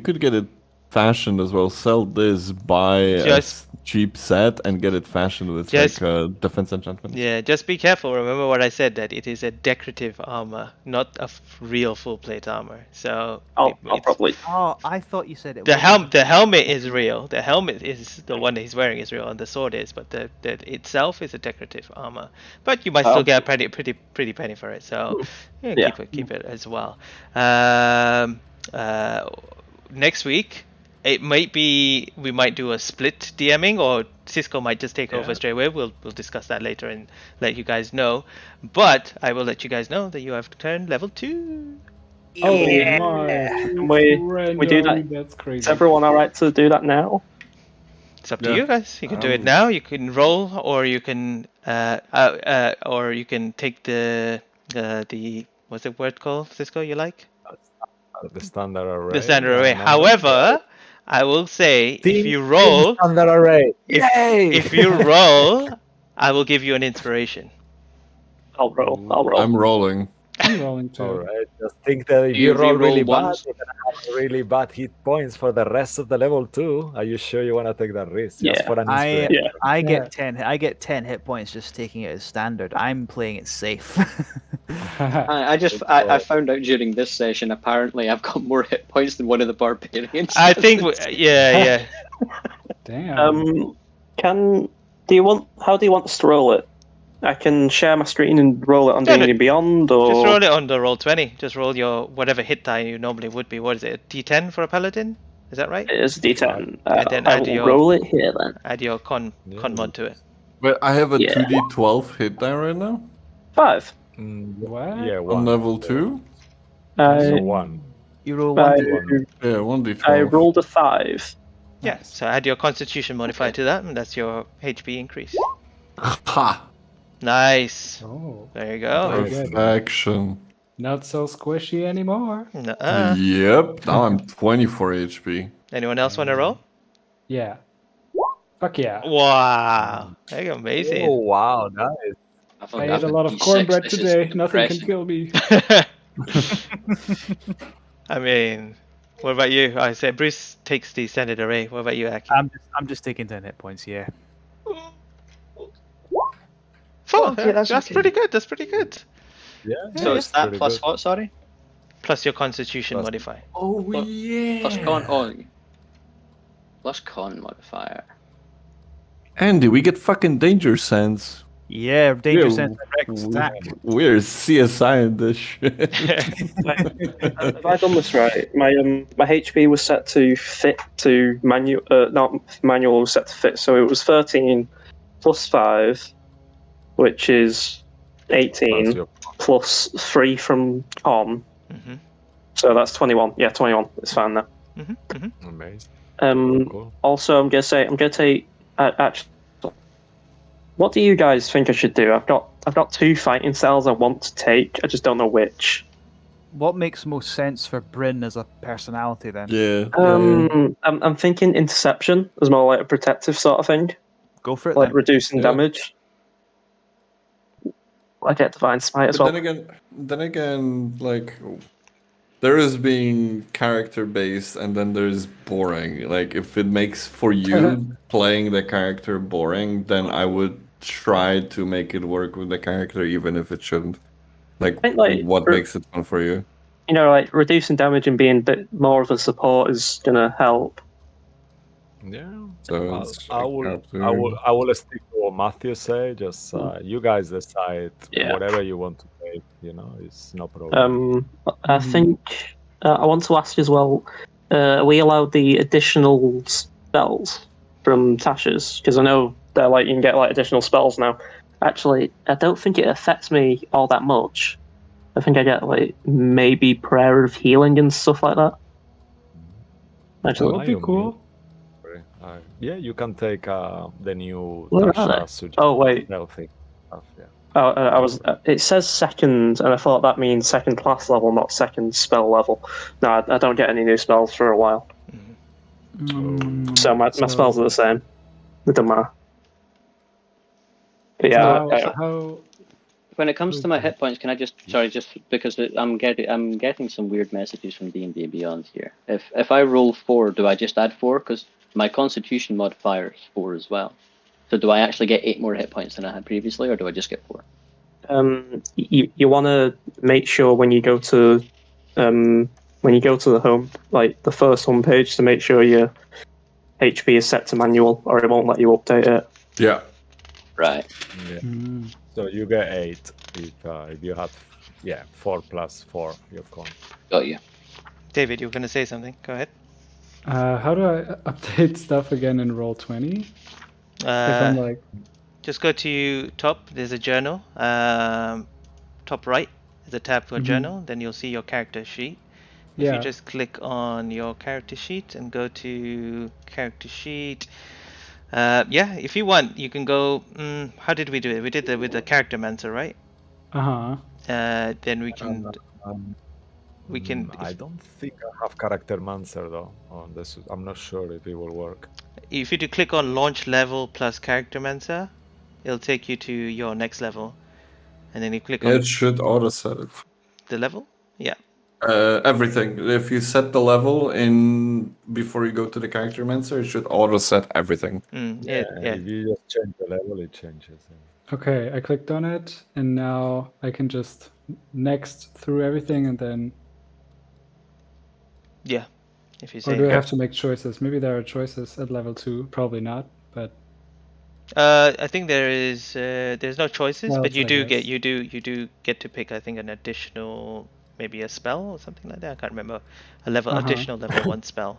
could get it fashioned as well. Sell this, buy a Just- cheap set, and get it fashioned with Just- like defense enchantments. Yeah, just be careful. Remember what I said, that it is a decorative armor, not a real full plate armor. So I'll it's- probably. Oh, I thought you said it the was. helmet is real. The helmet is the one that he's wearing is real, and the sword is, but the itself is a decorative armor. But you might still get a pretty penny for it. So yeah, Yeah. keep it as well. Next week, it might be we might do a split DMing, or Cisco might just take over straight away. We'll discuss that later and let you guys know. But I will let you guys know that you have turned level 2. Oh Yeah. my! We do that. That's crazy. Is everyone all right to do that now? It's up to Yeah. you guys. You can do it now. You can roll, or you can take the what's the word called, Cisco? You like The standard array. the standard array. number. However, I will say if Team- you roll, standard array. Yay! if you roll, I will give you an inspiration. I'll roll. I'll roll. I'm rolling. I'm rolling too. All right. Just think that if You you roll re-roll really bad, ones. you're gonna have really bad hit points for the rest of the level 2. Are you sure you want to take that risk? Just Yeah. for an I inspiration. I Yeah. get 10. I get 10 hit points just taking it as standard. I'm playing it safe. I found out during this session. Apparently, I've got more hit points than one of the barbarians. I think, yeah. Damn. How do you want us to roll it? I can share my screen and roll it on Yeah, D&D Beyond, or Just roll it on the roll 20. Just roll your whatever hit die you normally would be. What is it? A D10 for a paladin? Is that right? it is D10. And then I add will your- roll it here then. Add your con mod to it. Wait, I have a Yeah. 2d12 hit die right now 5. What? Yeah, on one. level 2. So I, one. You roll I, 1. Yeah, 1d12. I rolled a 5. Yeah. So add your Constitution modifier to that, and that's your HP increase. Ha! Nice. Oh, There you go. Very good. Perfection. not so squishy anymore. Nuh-uh. Yep. Now I'm 24 HP. Anyone else want to roll? Yeah. Fuck yeah. Wow. There you go. Amazing. Oh wow, nice. I've I only ate got a lot of D6. cornbread This is today. Nothing can depressing. kill me. I mean, What about you? I said Bruce takes the standard array. What about you, Aki? I'm just taking 10 hit points. Yeah. 4. Okay, that's okay. pretty good. That's pretty good. Yeah. So that's it's that pretty plus good. what? Sorry. Plus your Constitution Plus- modifier. Oh Plus con. Oh. Plus con modifier. Andy, we get fucking danger sense. Yeah, danger sense and reckless attack. We're CSI in this shit. Have I done this right? My HP was set to fit to manual. Not manual was set to fit, so it was 13 plus 5, which is 18 your- plus 3 from con. Mhm. So that's 21. Yeah, 21. It's fine now. Amazing. Cool. Also, I'm gonna take. Actually, what do you guys think I should do? I've got 2 fighting styles I want to take. I just don't know which. What makes most sense for Bryn as a personality then? Yeah. I'm thinking interception is more like a protective sort of thing, Go for it like then. reducing Yeah. damage. I get divine smite as But well. then again, like there is being character based, and then there's boring. Like if it makes for you playing the character boring, then I would try to make it work with the character, even if it shouldn't. Like, I think, like, what makes it fun for you? You know, like reducing damage and being a bit more of a support is gonna help. Yeah. So it's I up to will stick to what Matthew say. Just you guys decide Yeah. whatever you want to take. You know, it's no problem. I think I want to ask as well. Are we allowed the additional spells from Tasha's? Because I know they're like you can get like additional spells now. Actually, I don't think it affects me all that much. I think I get like maybe prayer of healing and stuff like that. That Actually, would be cool. Yeah, you can take the new Where are Tasha they? suggested Oh, wait. spell thing stuff. Yeah. I was. It says second, and I thought that means second class level, not second spell level. No, I don't get any new spells for a while. So my spells are the same. It doesn't matter. But yeah, How When it comes to my hit points, can I just because I'm getting some weird messages from D&D Beyond here. If I roll 4, do I just add 4? Because my Constitution modifier is 4 as well. So do I actually get 8 more hit points than I had previously, or do I just get 4? you want to make sure when you go to the home, like the first home page, to make sure your HP is set to manual, or it won't let you update it. Yeah. Right. Yeah. So you get 8 if you have 4 plus 4 your con. Got you. David, you were going to say something. Go ahead. how do I update stuff again in Roll20? If I'm like, Just go to top. There's a journal. Top right is a tab for journal. Then you'll see your character sheet. If you just click on your character sheet and go to character sheet, if you want, you can go. How did we do it? We did it with the character mancer, right? Then we can. I don't think I have character mancer though. On this, I'm not sure if it will work. If you do click on launch level plus character mancer, it'll take you to your next level, and then you click on It should auto set it. the level. Yeah. Everything. If you set the level in before you go to the character mancer, it should auto set everything. Yeah. If you just change the level, it changes. okay, I clicked on it, and now I can just next through everything, and then. Yeah. If you Or say. do I have to make choices? Maybe there are choices at level 2. Probably not, but. I think there's no choices, Well, but you I do guess. get to pick, I think, an additional, maybe a spell or something like that. I can't remember. A additional level 1 spell.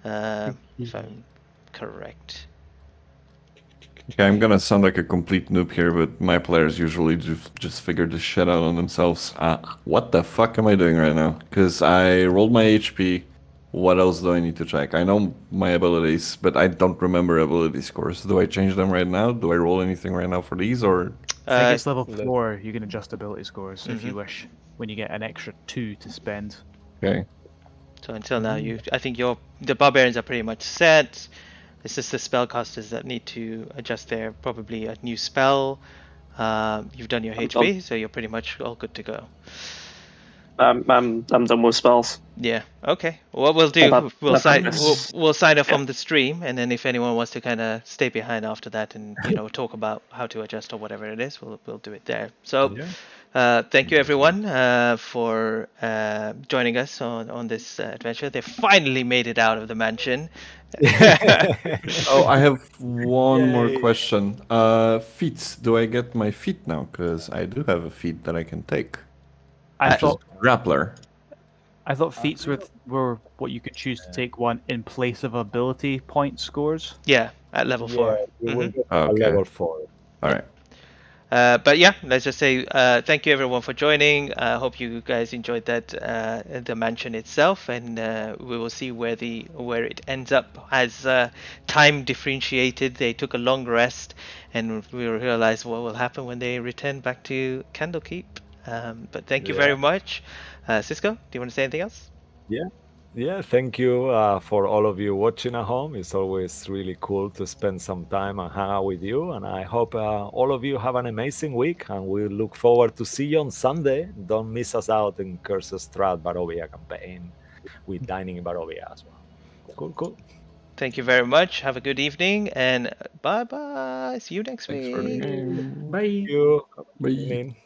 If I'm correct. Okay, I'm gonna sound like a complete noob here, but my players usually just figure this shit out on themselves. What the fuck am I doing right now? Because I rolled my HP. What else do I need to check? I know my abilities, but I don't remember ability scores. Do I change them right now? Do I roll anything right now for these, or? I think it's level 4. You can adjust ability scores if you wish. When you get an extra 2 to spend. Okay. So until now, I think the barbarians are pretty much set. It's just the spellcasters that need to adjust their probably a new spell. You've done your HP, so you're pretty much all good to go. I'm done with spells. Yeah. Okay. What we'll do, we'll I've sign had this. we'll sign off from the stream, and then if anyone wants to kind of stay behind after that and talk about how to adjust or whatever it is, we'll do it there. So, thank you everyone for joining us on this adventure. They finally made it out of the mansion. Oh, I have one more Yay. question. Feats. Do I get my feat now? Because I do have a feat that I can take. I Which is thought Grappler. feats were what you could choose to take one in place of ability point scores. Yeah, at level 4. You will get a Okay. level 4. All right. But yeah, let's just say thank you everyone for joining. I hope you guys enjoyed that the mansion itself, and we will see where it ends up. As time differentiated, they took a long rest, and we realized what will happen when they return back to Candlekeep. But thank you very much, Cisco. Do you want to say anything else? Yeah, thank you for all of you watching at home. It's always really cool to spend some time and hang out with you. And I hope all of you have an amazing week. And we look forward to see you on Sunday. Don't miss us out in Curse Strat Barovia campaign with Dining in Barovia as well. Cool. Thank you very much. Have a good evening, and bye bye. See you next Thanks for the week. game. Bye. Thank you. Bye. Evening.